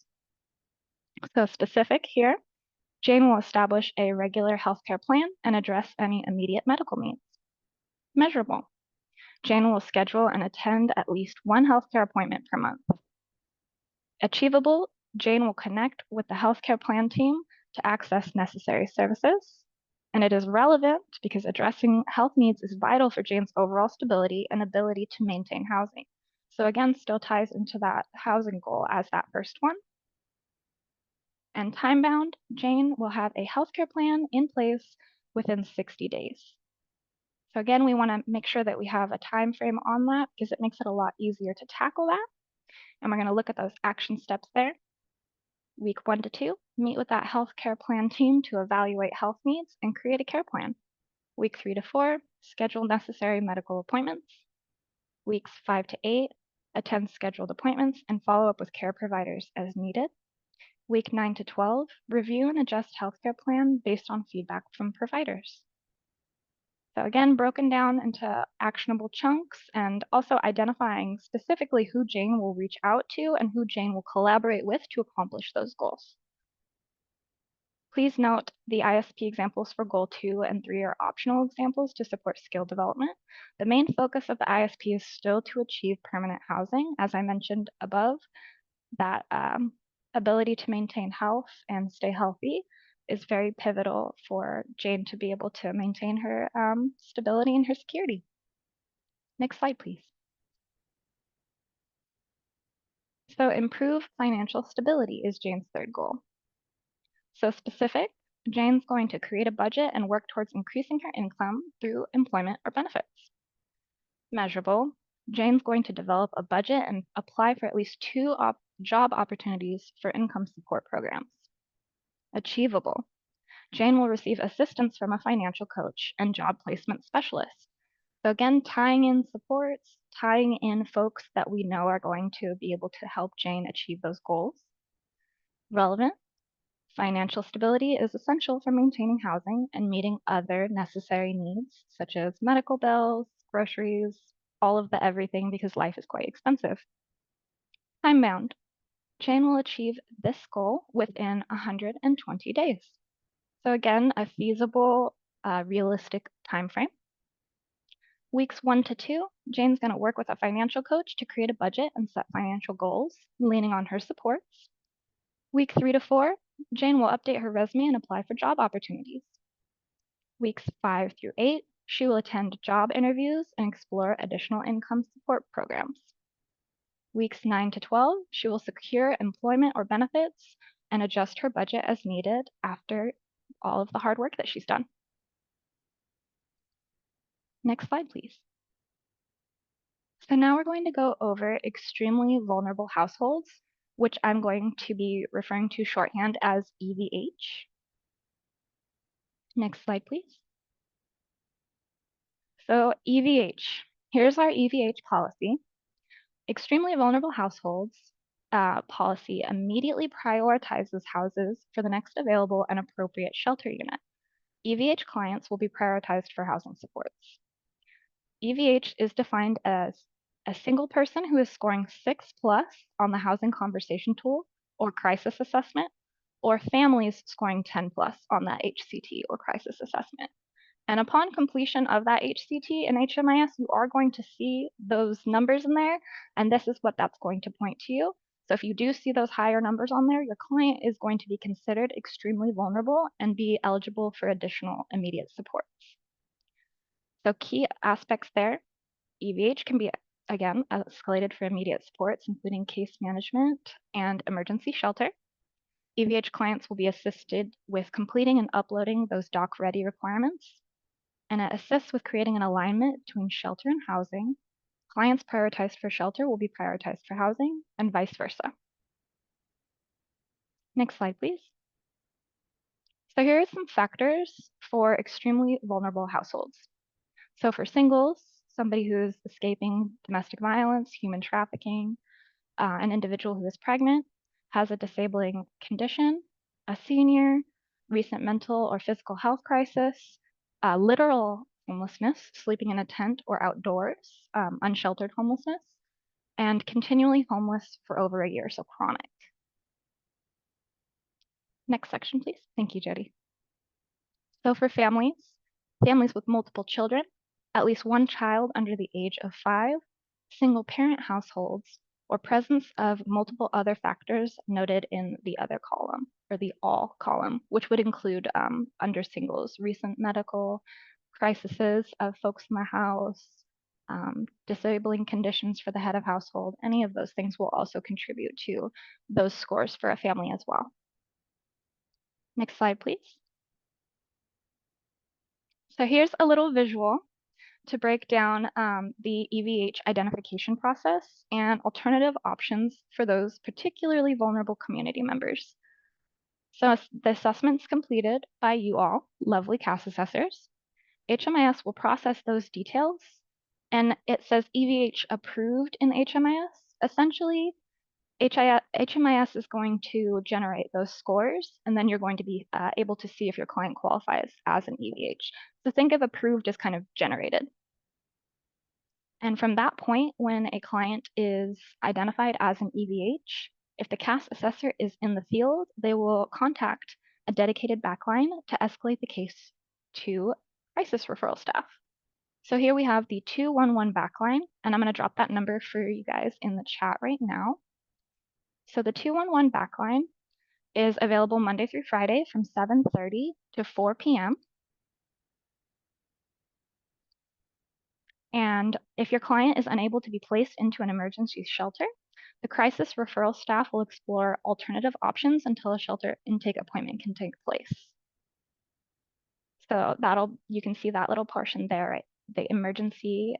So specific here, Jane will establish a regular healthcare plan and address any immediate medical needs. Measurable, Jane will schedule and attend at least one healthcare appointment per month. Achievable, Jane will connect with the healthcare plan team to access necessary services. And it is relevant because addressing health needs is vital for Jane's overall stability and ability to maintain housing. So again, still ties into that housing goal as that first one. And time-bound, Jane will have a healthcare plan in place within 60 days. So again, we want to make sure that we have a time frame on that because it makes it a lot easier to tackle that. And we're going to look at those action steps there. Week 1 to 2, meet with that healthcare plan team to evaluate health needs and create a care plan. Week 3 to 4, schedule necessary medical appointments. Weeks 5 to 8, attend scheduled appointments and follow up with care providers as needed. Week 9 to 12, review and adjust healthcare plan based on feedback from providers. So again, broken down into actionable chunks and also identifying specifically who Jane will reach out to and who Jane will collaborate with to accomplish those goals. Please note the ISP examples for goal 2 and 3 are optional examples to support skill development. The main focus of the ISP is still to achieve permanent housing. As I mentioned above, that ability to maintain health and stay healthy is very pivotal for Jane to be able to maintain her stability and her security. Next slide, please. So improve financial stability is Jane's third goal. So specific, Jane's going to create a budget and work towards increasing her income through employment or benefits. Measurable, Jane's going to develop a budget and apply for at least 2 job opportunities for income support programs. Achievable, Jane will receive assistance from a financial coach and job placement specialist. So again, tying in supports, tying in folks that we know are going to be able to help Jane achieve those goals. Relevant, financial stability is essential for maintaining housing and meeting other necessary needs, such as medical bills, groceries, all of the everything, because life is quite expensive. Time-bound, Jane will achieve this goal within 120 days. So again, a feasible, realistic time frame. Weeks 1 to 2, Jane's going to work with a financial coach to create a budget and set financial goals, leaning on her supports. Week 3 to 4, Jane will update her resume and apply for job opportunities. Weeks 5 through 8, she will attend job interviews and explore additional income support programs. Weeks 9 to 12, she will secure employment or benefits and adjust her budget as needed after all of the hard work that she's done. Next slide, please. So now we're going to go over extremely vulnerable households, which I'm going to be referring to shorthand as EVH. Next slide, please. So EVH, here's our EVH policy. Extremely vulnerable households policy immediately prioritizes houses for the next available and appropriate shelter unit. EVH clients will be prioritized for housing supports. EVH is defined as a single person who is scoring 6+ on the housing conversation tool or crisis assessment, or families scoring 10+ on that HCT or crisis assessment. And upon completion of that HCT and HMIS, you are going to see those numbers in there, and this is what that's going to point to you. So if you do see those higher numbers on there, your client is going to be considered extremely vulnerable and be eligible for additional immediate supports. So key aspects there, EVH can be, again, escalated for immediate supports, including case management and emergency shelter. EVH clients will be assisted with completing and uploading those doc-ready requirements, and it assists with creating an alignment between shelter and housing. Clients prioritized for shelter will be prioritized for housing, and vice versa. Next slide, please. So here are some factors for extremely vulnerable households. So for singles, somebody who's escaping domestic violence, human trafficking, an individual who is pregnant, has a disabling condition, a senior, recent mental or physical health crisis, literal homelessness, sleeping in a tent or outdoors, unsheltered homelessness, and continually homeless for over a year, so chronic. Next section, please. Thank you, Jody. So for families with multiple children, at least one child under the age of 5, single parent households, or presence of multiple other factors noted in the other column, or the all column, which would include under singles, recent medical crises of folks in the house, disabling conditions for the head of household. Any of those things will also contribute to those scores for a family as well. Next slide, please. So here's a little visual to break down the EVH identification process and alternative options for those particularly vulnerable community members. So the assessment's completed by you all, lovely CAS assessors. HMIS will process those details, and it says EVH approved in HMIS. Essentially, HMIS is going to generate those scores, and then you're going to be able to see if your client qualifies as an EVH. So think of approved as kind of generated. And from that point, when a client is identified as an EVH, if the CAS assessor is in the field, they will contact a dedicated backline to escalate the case to crisis referral staff. So here we have the 211 backline, and I'm going to drop that number for you guys in the chat right now. So the 211 backline is available Monday through Friday from 7:30 to 4 p.m. And if your client is unable to be placed into an emergency shelter, the crisis referral staff will explore alternative options until a shelter intake appointment can take place. So you can see that little portion there, right? The emergency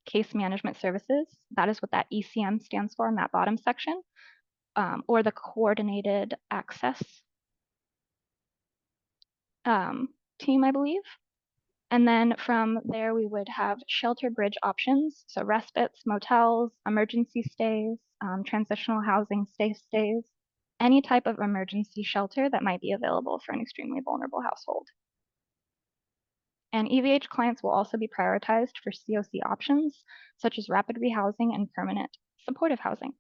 case management services. That is what that ECM stands for in that bottom section, or the coordinated access team, I believe. And then from there, we would have shelter bridge options. So respites, motels, emergency stays, transitional housing stays, any type of emergency shelter that might be available for an extremely vulnerable household. And EVH clients will also be prioritized for COC options, such as rapid rehousing and permanent supportive housing.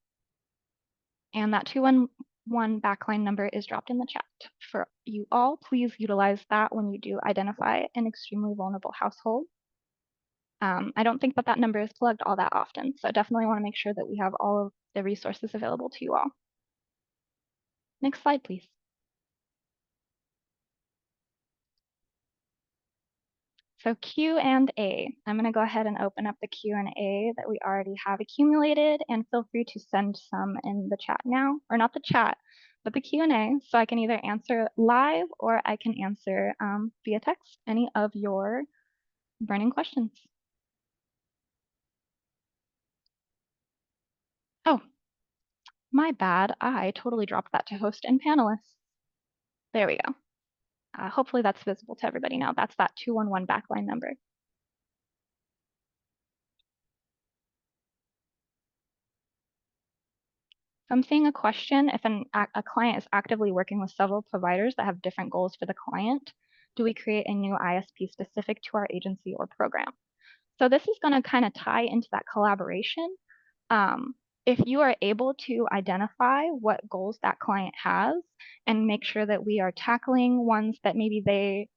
And that 211 backline number is dropped in the chat for you all. Please utilize that when you do identify an extremely vulnerable household. I don't think that number is plugged all that often, so definitely want to make sure that we have all of the resources available to you all. Next slide, please. So Q&A. I'm going to go ahead and open up the Q&A that we already have accumulated, and feel free to send some in the chat now, or not the chat, but the Q&A, so I can either answer live or I can answer via text any of your burning questions. Oh, my bad. I totally dropped that to host and panelists. There we go. Hopefully that's visible to everybody now. That's that 211 backline number. So I'm seeing a question, if a client is actively working with several providers that have different goals for the client, do we create a new ISP specific to our agency or program? So this is going to kind of tie into that collaboration. If you are able to identify what goals that client has and make sure that we are tackling ones that maybe they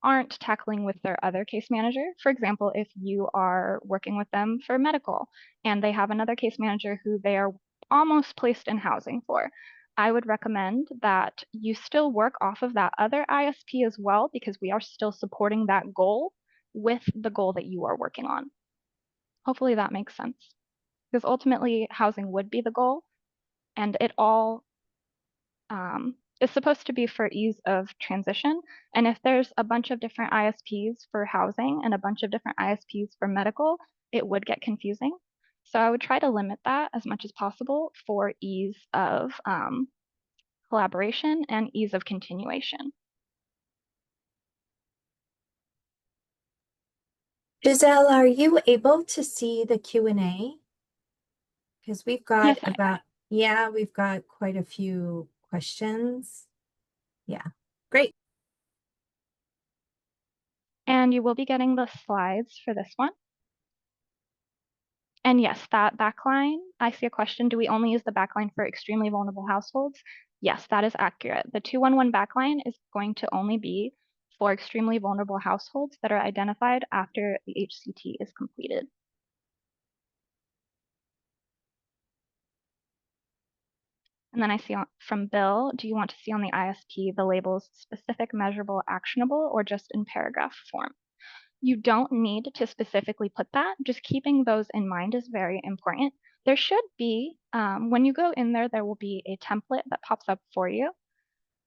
aren't tackling with their other case manager. For example, if you are working with them for medical and they have another case manager who they are almost placed in housing for, I would recommend that you still work off of that other ISP as well, because we are still supporting that goal with the goal that you are working on. Hopefully that makes sense, because ultimately housing would be the goal, and it all is supposed to be for ease of transition. And if there's a bunch of different ISPs for housing and a bunch of different ISPs for medical, it would get confusing. So I would try to limit that as much as possible for ease of collaboration and ease of continuation. Giselle, are you able to see the Q&A? Because we've got we've got quite a few questions. Yeah, great. And you will be getting the slides for this one. And yes, that backline, I see a question, do we only use the backline for extremely vulnerable households? Yes, that is accurate. The 211 backline is going to only be for extremely vulnerable households that are identified after the HCT is completed. And then I see from Bill, do you want to see on the ISP the labels specific, measurable, actionable, or just in paragraph form? You don't need to specifically put that. Just keeping those in mind is very important. There should be, when you go in there, there will be a template that pops up for you.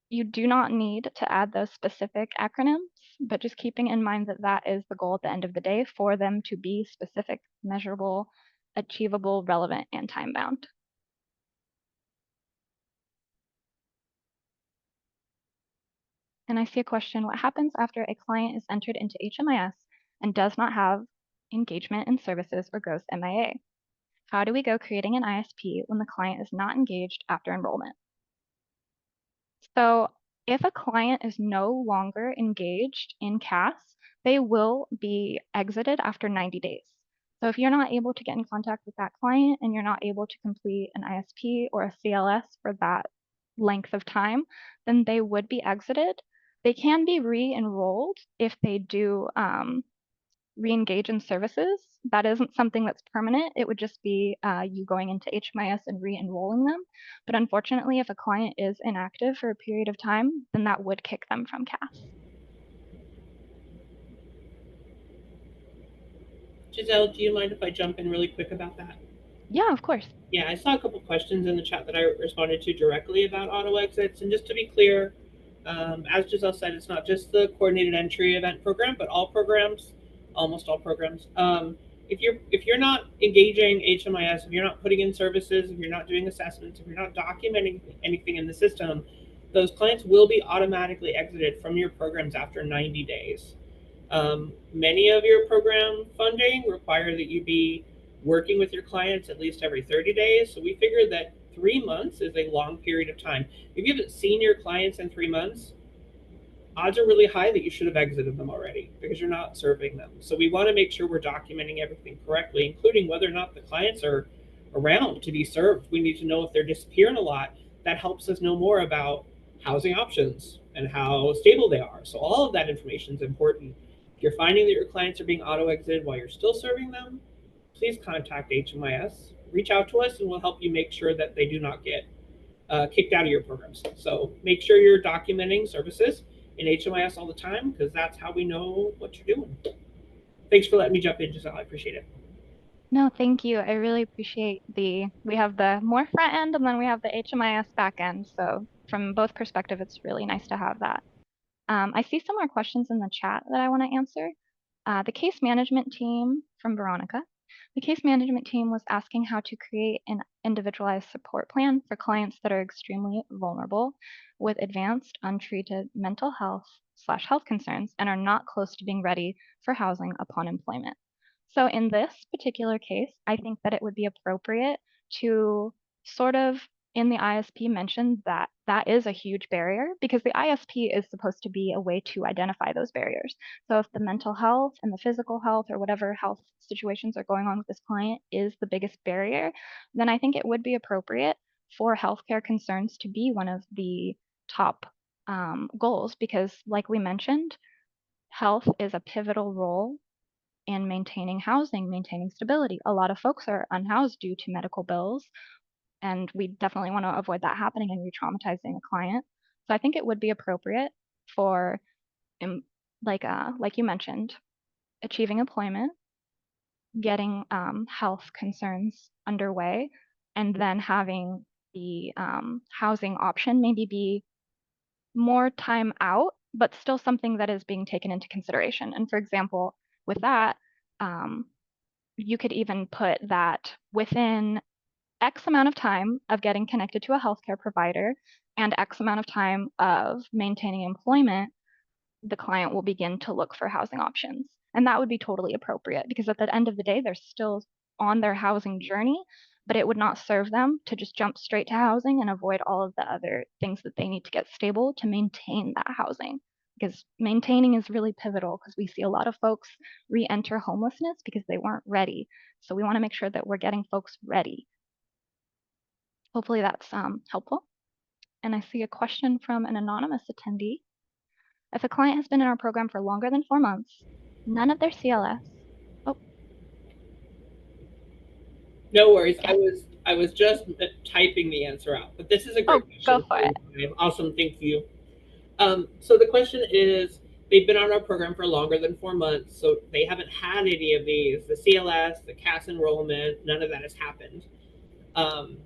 You do not need to add those specific acronyms, but just keeping in mind that that is the goal at the end of the day, for them to be specific, measurable, achievable, relevant, and time-bound. And I see a question, what happens after a client is entered into HMIS and does not have engagement in services or goes MIA? How do we go creating an ISP when the client is not engaged after enrollment? So if a client is no longer engaged in CAS, they will be exited after 90 days. So if you're not able to get in contact with that client and you're not able to complete an ISP or a CLS for that length of time, then they would be exited. They can be re-enrolled if they do re-engage in services. That isn't something that's permanent. It would just be you going into HMIS and re-enrolling them. But unfortunately, if a client is inactive for a period of time, then that would kick them from CAS. Giselle, do you mind if I jump in really quick about that? Yeah, of course. Yeah, I saw a couple questions in the chat that I responded to directly about auto exits. And just to be clear, as Giselle said, it's not just the coordinated entry event program, but all programs, almost all programs. If you're not engaging HMIS, if you're not putting in services, if you're not doing assessments, if you're not documenting anything in the system, those clients will be automatically exited from your programs after 90 days. Many of your program funding require that you be working with your clients at least every 30 days. So we figured that 3 months is a long period of time. If you haven't seen your clients in 3 months, odds are really high that you should have exited them already because you're not serving them. So we want to make sure we're documenting everything correctly, including whether or not the clients are around to be served. We need to know if they're disappearing a lot. That helps us know more about housing options and how stable they are. So all of that information is important. If you're finding that your clients are being auto-exited while you're still serving them, please contact HMIS. Reach out to us and we'll help you make sure that they do not get kicked out of your programs. So make sure you're documenting services in HMIS all the time, because that's how we know what you're doing. Thanks for letting me jump in, Giselle. I appreciate it. No, thank you. I really appreciate we have the more front end and then we have the HMIS back end. So from both perspectives, it's really nice to have that. I see some more questions in the chat that I want to answer. The case management team from Veronica. The case management team was asking how to create an individualized support plan for clients that are extremely vulnerable with advanced untreated mental health/health concerns and are not close to being ready for housing upon employment. So in this particular case, I think that it would be appropriate to sort of in the ISP mention that that is a huge barrier, because the ISP is supposed to be a way to identify those barriers. So if the mental health and the physical health or whatever health situations are going on with this client is the biggest barrier, then I think it would be appropriate for healthcare concerns to be one of the top goals, because like we mentioned, health is a pivotal role in maintaining housing, maintaining stability. A lot of folks are unhoused due to medical bills and we definitely want to avoid that happening and re-traumatizing a client. So I think it would be appropriate for, like you mentioned, achieving employment, getting health concerns underway, and then having the housing option maybe be more time out, but still something that is being taken into consideration. And for example, with that, you could even put that within X amount of time of getting connected to a healthcare provider and X amount of time of maintaining employment, the client will begin to look for housing options. And that would be totally appropriate because at the end of the day, they're still on their housing journey, but it would not serve them to just jump straight to housing and avoid all of the other things that they need to get stable to maintain that housing. Because maintaining is really pivotal because we see a lot of folks re-enter homelessness because they weren't ready. So we want to make sure that we're getting folks ready. Hopefully that's helpful. And I see a question from an anonymous attendee. If a client has been in our program for longer than 4 months, none of their CLS. Oh, No worries. yeah. I was just typing the answer out, but this is a Oh, great go question. for it. Awesome, thank you. So the question is, they've been on our program for longer than 4 months, so they haven't had any of these, the CLS, the CAS enrollment, none of that has happened. Um,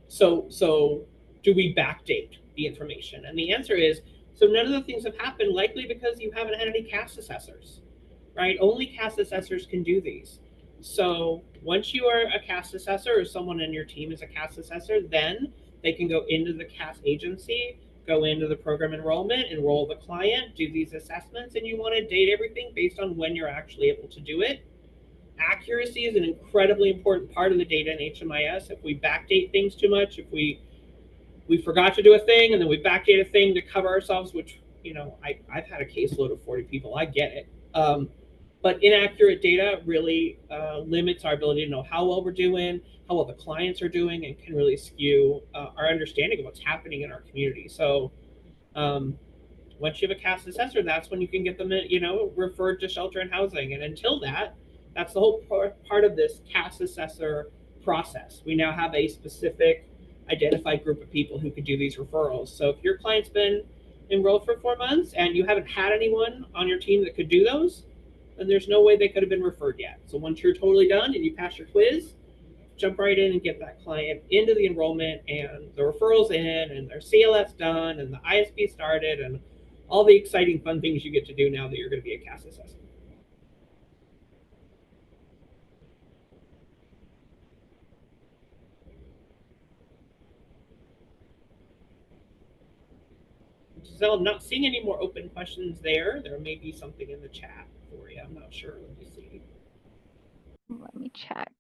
so do we backdate the information? And the answer is, so none of the things have happened, likely because you haven't had any CAS assessors, right? Only CAS assessors can do these. So once you are a CAS assessor or someone in your team is a CAS assessor, then they can go into the CAS agency, go into the program enrollment, enroll the client, do these assessments, and you want to date everything based on when you're actually able to do it. Accuracy is an incredibly important part of the data in HMIS. If we backdate things too much, if we forgot to do a thing and then we backdate a thing to cover ourselves, which, I've had a caseload of 40 people, I get it. But inaccurate data really limits our ability to know how well we're doing, how well the clients are doing, and can really skew our understanding of what's happening in our community. So once you have a CAS assessor, that's when you can get them, referred to shelter and housing. And until that, that's the whole part of this CAS assessor process. We now have a specific identified group of people who could do these referrals. So if your client's been enrolled for 4 months and you haven't had anyone on your team that could do those, then there's no way they could have been referred yet. So once you're totally done and you pass your quiz, jump right in and get that client into the enrollment and the referrals in and their CLS done and the ISP started and all the exciting fun things you get to do now that you're going to be a CAS assessor. So I'm not seeing any more open questions there. There may be something in the chat for you. I'm not sure. Let me see. Let me check.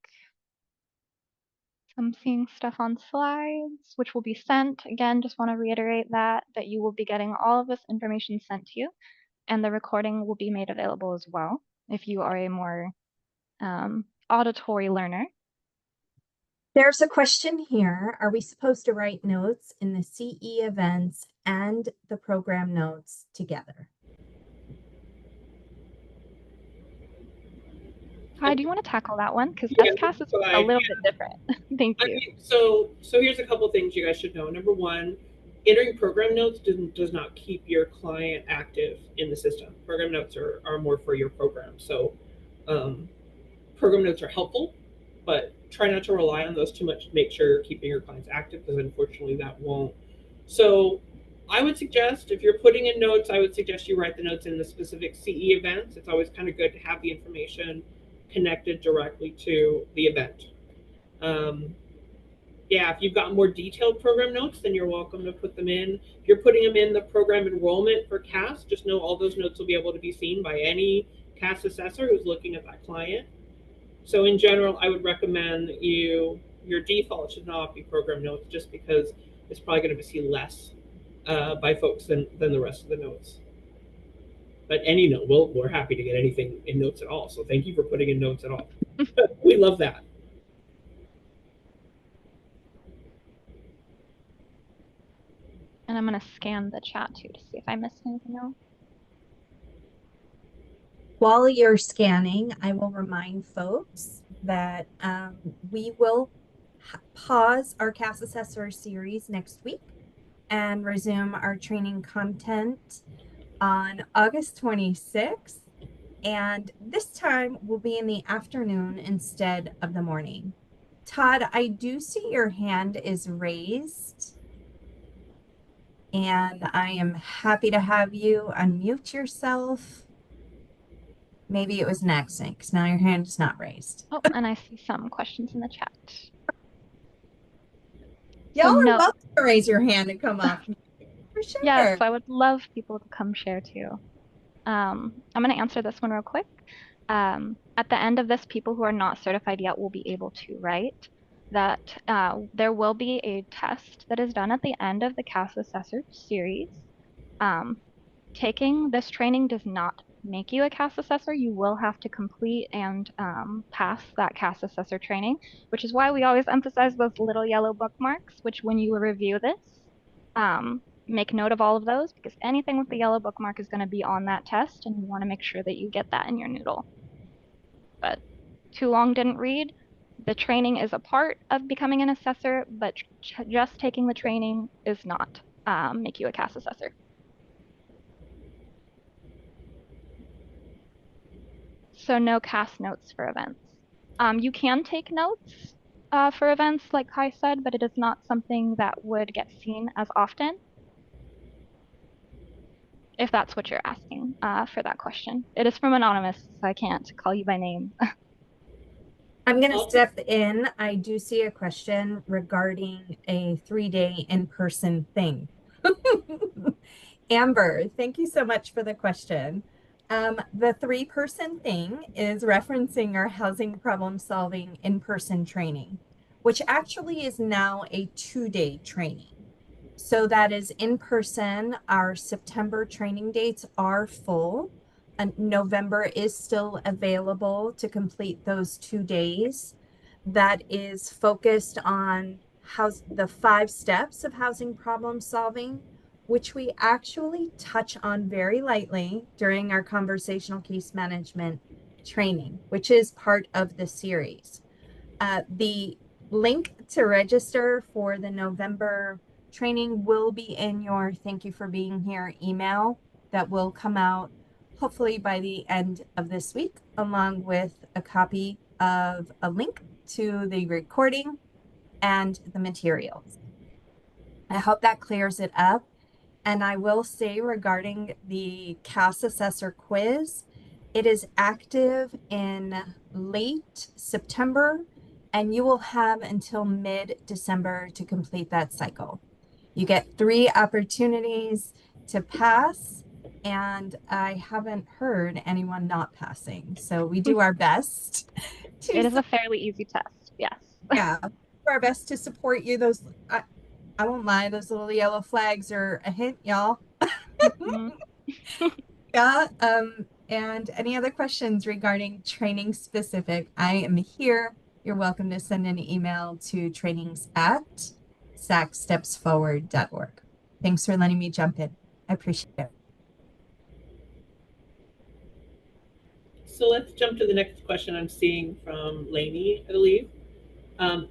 I'm seeing stuff on slides, which will be sent. Again, just want to reiterate that you will be getting all of this information sent to you, and the recording will be made available as well if you are a more auditory learner. There's a question here. Are we supposed to write notes in the CE events and the program notes together? Hi, do you want to tackle that one? Because Yeah, SCAS is a little bit different. Thank you. So here's a couple things you guys should know. Number one, entering program notes does not keep your client active in the system. Program notes are more for your program. So program notes are helpful, but try not to rely on those too much to make sure you're keeping your clients active, because unfortunately that won't. So I would suggest, if you're putting in notes, I would suggest you write the notes in the specific CE events. It's always kind of good to have the information connected directly to the event. Yeah, if you've got more detailed program notes, then you're welcome to put them in. If you're putting them in the program enrollment for CAS, just know all those notes will be able to be seen by any CAS assessor who's looking at that client. So in general, I would recommend that your default should not be program notes, just because it's probably going to be seen less by folks than the rest of the notes. But any note, we're happy to get anything in notes at all. So thank you for putting in notes at all. We love that. And I'm going to scan the chat too to see if I missed anything else. While you're scanning, I will remind folks that we will pause our CAS Assessor series next week and resume our training content on August 26th. And this time will be in the afternoon instead of the morning. Todd, I do see your hand is raised, and I am happy to have you unmute yourself. Maybe it was an accident because now your hand is not raised. Oh, and I see some questions in the chat. Y'all So are no, welcome to raise your hand and come off for yes, sure. I would love people to come share too. I'm going to answer this one real quick. At the end of this, people who are not certified yet will be able to write that there will be a test that is done at the end of the CAS Assessor series. Taking this training does not make you a CAS assessor. You will have to complete and pass that CAS assessor training, which is why we always emphasize those little yellow bookmarks, which when you review this, make note of all of those because anything with the yellow bookmark is going to be on that test, and you want to make sure that you get that in your noodle. But too long didn't read. The training is a part of becoming an assessor, but just taking the training is not make you a CAS assessor. So no CAS notes for events. You can take notes for events, like Kai said, but it is not something that would get seen as often, if that's what you're asking for that question. It is from Anonymous, so I can't call you by name. I'm going to step in. I do see a question regarding a 3-day in-person thing. Amber, thank you so much for the question. The 3-person thing is referencing our housing problem solving in-person training, which actually is now a 2-day training. So that is in person. Our September training dates are full. And November is still available to complete those 2 days. That is focused on the 5 steps of housing problem solving, which we actually touch on very lightly during our conversational case management training, which is part of the series. The link to register for the November training will be in your thank you for being here email that will come out hopefully by the end of this week, along with a copy of a link to the recording and the materials. I hope that clears it up. And I will say regarding the CAS Assessor quiz, it is active in late September, and you will have until mid-December to complete that cycle. You get 3 opportunities to pass, and I haven't heard anyone not passing. So we do our best to, It is a fairly easy test, yes. yeah, do our best to support you. Those, I won't lie, those little yellow flags are a hint, y'all. Mhm. Yeah. And any other questions regarding training specific? I am here. You're welcome to send an email to trainings@sacstepsforward.org. Thanks for letting me jump in. I appreciate it. So let's jump to the next question I'm seeing from Lainey, I believe.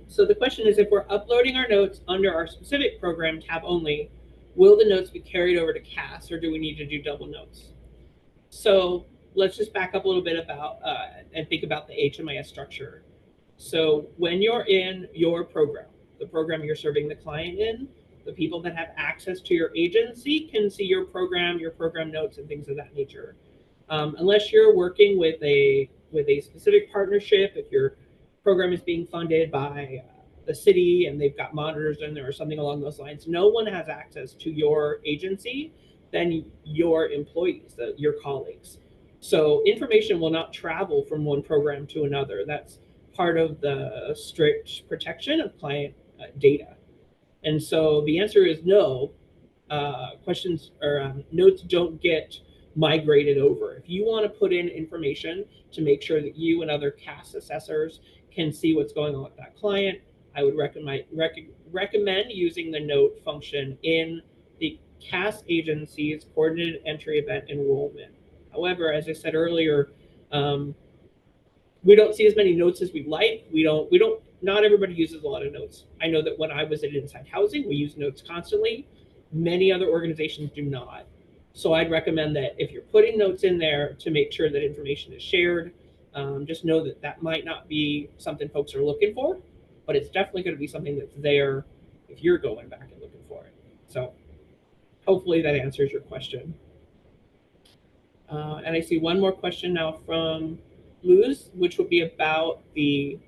So the question is, if we're uploading our notes under our specific program tab only, will the notes be carried over to CAS, or do we need to do double notes? So let's just back up a little bit about and think about the HMIS structure. So when you're in your program, the program you're serving the client in, the people that have access to your agency can see your program notes, and things of that nature. Unless you're working with a specific partnership, if your program is being funded by the city and they've got monitors in there or something along those lines, no one has access to your agency than your employees, your colleagues. So information will not travel from one program to another. That's part of the strict protection of client data. And so the answer is no. Questions or notes don't get migrated over. If you want to put in information to make sure that you and other CAS assessors can see what's going on with that client, I would recommend using the note function in the CAS agency's coordinated entry event enrollment. However, as I said earlier, we don't see as many notes as we'd like. We don't not everybody uses a lot of notes. I know that when I was at Inside Housing, we use notes constantly. Many other organizations do not. So I'd recommend that if you're putting notes in there, to make sure that information is shared. Just know that that might not be something folks are looking for, but it's definitely going to be something that's there if you're going back and looking for it. So hopefully that answers your question. And I see one more question now from Luz, which would be about the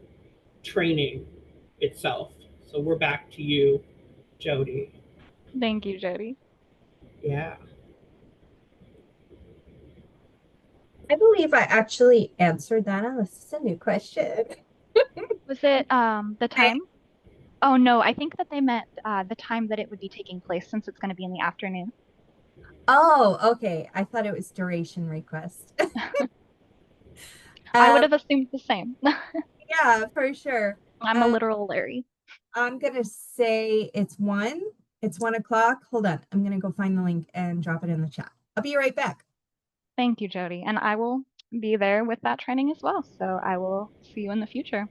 training itself. So we're back to you, Jody. Thank you, Jody. Yeah. I believe I actually answered that unless it's a new question. Was it the time? Oh no, I think that they meant the time that it would be taking place since it's going to be in the afternoon. Oh, okay. I thought it was duration request. I would Um, have assumed the same. yeah, for sure. I'm a Um, literal Larry. I'm gonna say it's 1. It's 1 o'clock. Hold on. I'm gonna go find the link and drop it in the chat. I'll be right back. Thank you, Jody. And I will be there with that training as well. So I will see you in the future.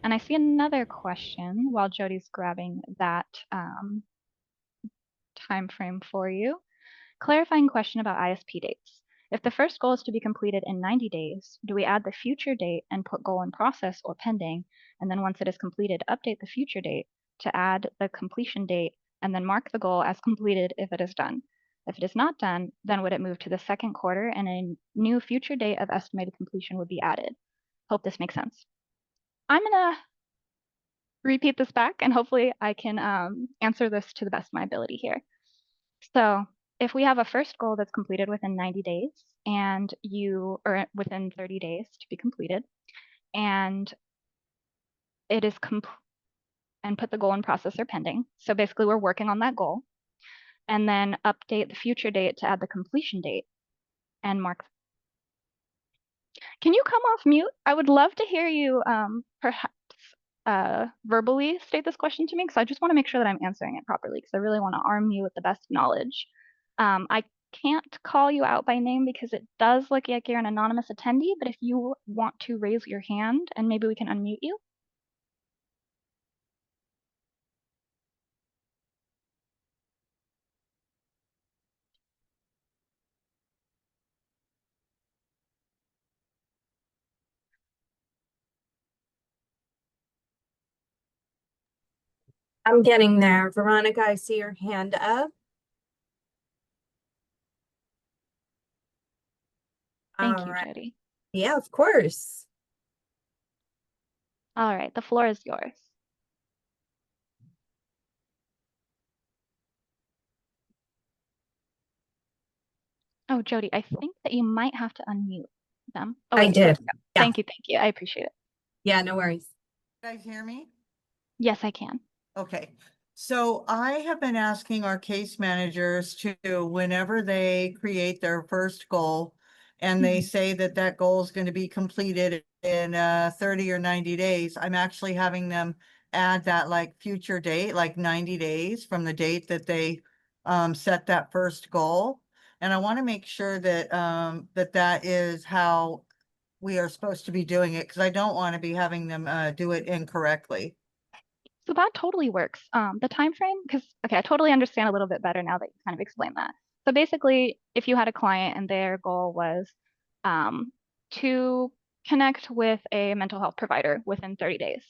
And I see another question while Jody's grabbing that time frame for you. Clarifying question about ISP dates. If the first goal is to be completed in 90 days, do we add the future date and put goal in process or pending? And then once it is completed, update the future date to add the completion date and then mark the goal as completed if it is done. If it is not done, then would it move to the second quarter and a new future date of estimated completion would be added? Hope this makes sense. I'm going to repeat this back and hopefully I can answer this to the best of my ability here. So if we have a first goal that's completed within 90 days and or within 30 days to be completed, and it is and put the goal in process or pending. So basically we're working on that goal, and then update the future date to add the completion date and mark. Can you come off mute? I would love to hear you perhaps verbally state this question to me, because I just want to make sure that I'm answering it properly, because I really want to arm you with the best knowledge. I can't call you out by name because it does look like you're an anonymous attendee, but if you want to raise your hand and maybe we can unmute you. I'm getting there. Veronica, I see your hand up. Thank All you, right. Jody. Yeah, of course. All right, the floor is yours. Oh, Jody, I think that you might have to unmute them. Oh, I wait, there did. we go. Yeah. Thank you. I appreciate it. Yeah, no worries. You guys hear me? Yes, I can. Okay, so I have been asking our case managers to, whenever they create their first goal and they say that that goal is going to be completed in 30 or 90 days, I'm actually having them add that like future date, like 90 days from the date that they set that first goal. And I want to make sure that that is how we are supposed to be doing it, because I don't want to be having them do it incorrectly. So that totally works. The time frame, because okay, I totally understand a little bit better now that you kind of explained that. So basically, if you had a client and their goal was to connect with a mental health provider within 30 days,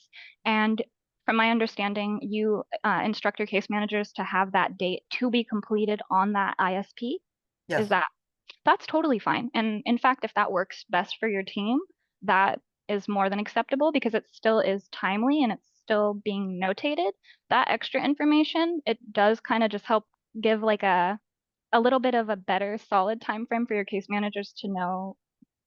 and from my understanding, you instruct your case managers to have that date to be completed on that ISP. Is Yes. that's totally fine. And in fact, if that works best for your team, that is more than acceptable because it still is timely and it's still being notated. That extra information, it does kind of just help give like a little bit of a better solid time frame for your case managers to know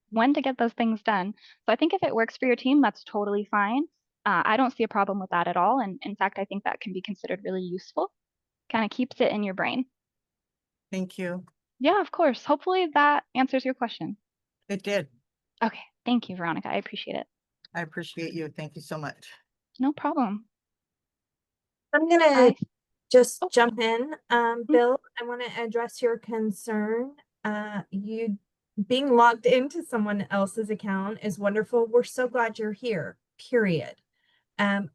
when to get those things done. So I think if it works for your team, that's totally fine. I don't see a problem with that at all. And in fact, I think that can be considered really useful. Kind of keeps it in your brain. Thank you. Yeah, of course. Hopefully that answers your question. It did. Okay. Thank you, Veronica. I appreciate it. I appreciate you. Thank you so much. No problem. I'm gonna just Oh. jump in. Bill, I want to address your concern. You being logged into someone else's account is wonderful. We're so glad you're here, period.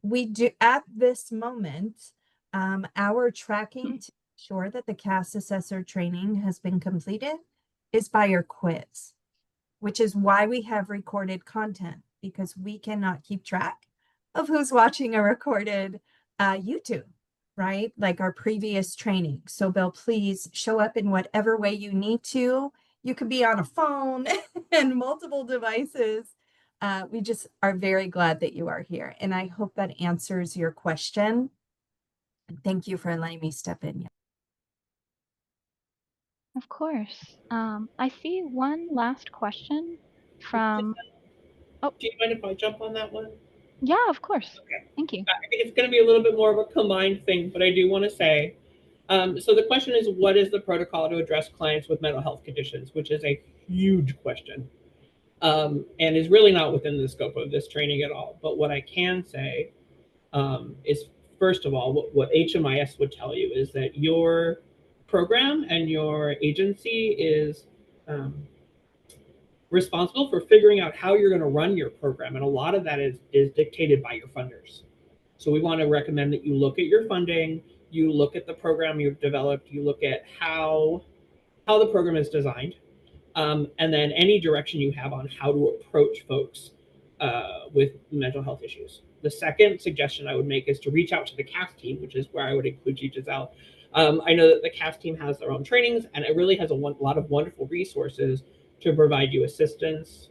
We do at this moment, our tracking to ensure that the CAS assessor training has been completed is by your quiz, which is why we have recorded content, because we cannot keep track of who's watching a recorded YouTube, right? Like our previous training. So Bill, please show up in whatever way you need to. You could be on a phone and multiple devices. We just are very glad that you are here. And I hope that answers your question. Thank you for letting me step in. Of course. I see one last question from, Do you mind if I jump on that one? yeah, of course. Okay. Thank you. I think it's going to be a little bit more of a combined thing, but I do want to say, so the question is, what is the protocol to address clients with mental health conditions, which is a huge question, and is really not within the scope of this training at all. But what I can say is, first of all, what HMIS would tell you is that your program and your agency is responsible for figuring out how you're going to run your program. And a lot of that is dictated by your funders. So we want to recommend that you look at your funding, you look at the program you've developed, you look at how the program is designed, and then any direction you have on how to approach folks with mental health issues. The second suggestion I would make is to reach out to the CAS team, which is where I would include you, Giselle. I know that the CAS team has their own trainings, and it really has a lot of wonderful resources to provide you assistance.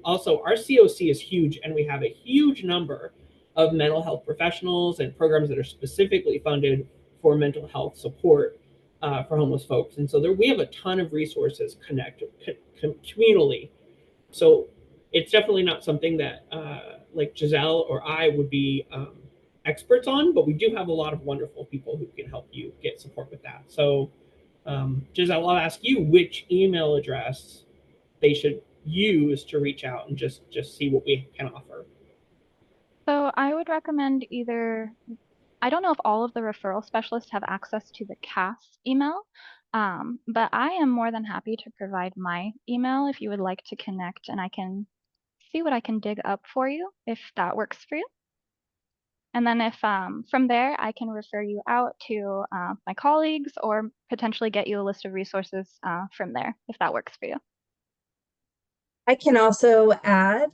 Also, our COC is huge, and we have a huge number of mental health professionals and programs that are specifically funded for mental health support for homeless folks. And so we have a ton of resources connected communally. So it's definitely not something that like Giselle or I would be experts on, but we do have a lot of wonderful people who can help you get support with that. So Giselle, I'll ask you which email address they should use to reach out and just see what we can offer. So I would recommend either, I don't know if all of the referral specialists have access to the CAS email, but I am more than happy to provide my email if you would like to connect, and I can see what I can dig up for you if that works for you. And then if from there, I can refer you out to my colleagues or potentially get you a list of resources from there if that works for you. I can also add,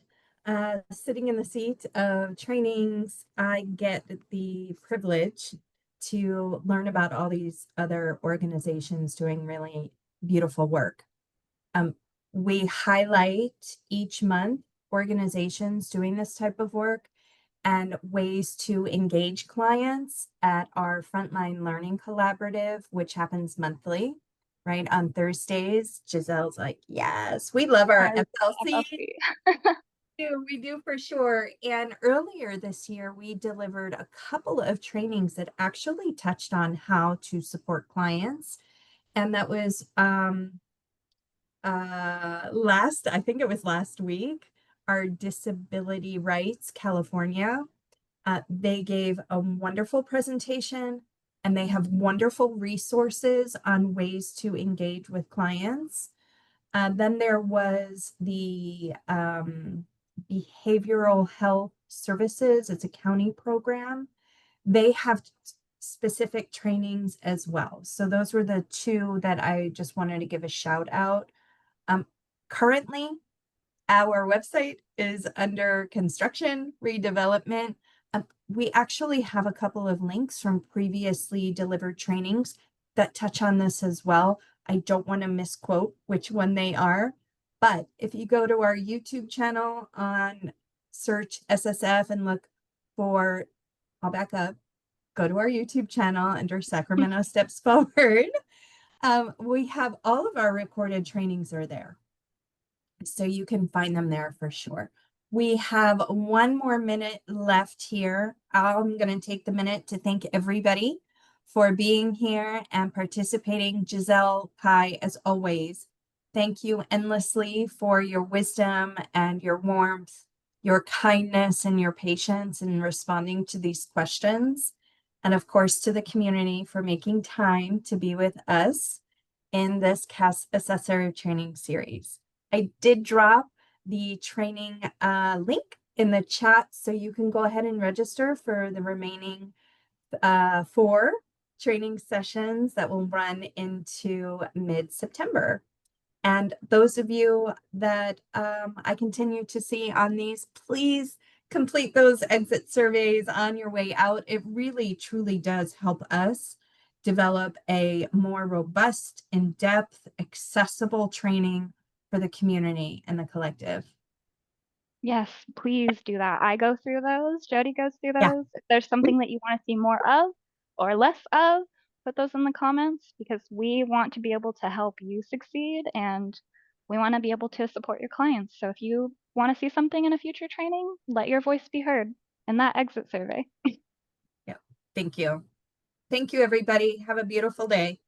sitting in the seat of trainings, I get the privilege to learn about all these other organizations doing really beautiful work. We highlight each month organizations doing this type of work and ways to engage clients at our Frontline Learning Collaborative, which happens monthly, right? On Thursdays. Giselle's like, yes, we love our FLC. We do for sure. And earlier this year, we delivered a couple of trainings that actually touched on how to support clients. And that was I think it was last week, our Disability Rights California. They gave a wonderful presentation, and they have wonderful resources on ways to engage with clients. Then there was the Behavioral Health Services. It's a county program. They have specific trainings as well. So those were the two that I just wanted to give a shout out. Currently, our website is under construction, redevelopment. We actually have a couple of links from previously delivered trainings that touch on this as well. I don't want to misquote which one they are, but if you go to our YouTube channel on search SSF and look for, I'll back up, go to our YouTube channel under Sacramento Steps Forward. We have all of our recorded trainings are there. So you can find them there for sure. We have one more minute left here. I'm going to take the minute to thank everybody for being here and participating. Giselle, Kai, as always, thank you endlessly for your wisdom and your warmth, your kindness and your patience in responding to these questions. And of course, to the community for making time to be with us in this CAS Assessor training series. I did drop the training link in the chat, so you can go ahead and register for the remaining 4 training sessions that will run into mid-September. And those of you that I continue to see on these, please complete those exit surveys on your way out. It really, truly does help us develop a more robust, in-depth, accessible training for the community and the collective. Yes, please do that. I go through those. Jody goes through Yeah. those. If there's something that you want to see more of or less of, put those in the comments because we want to be able to help you succeed and we want to be able to support your clients. So if you want to see something in a future training, let your voice be heard in that exit survey. Yeah. Thank you. Thank you, everybody. Have a beautiful day.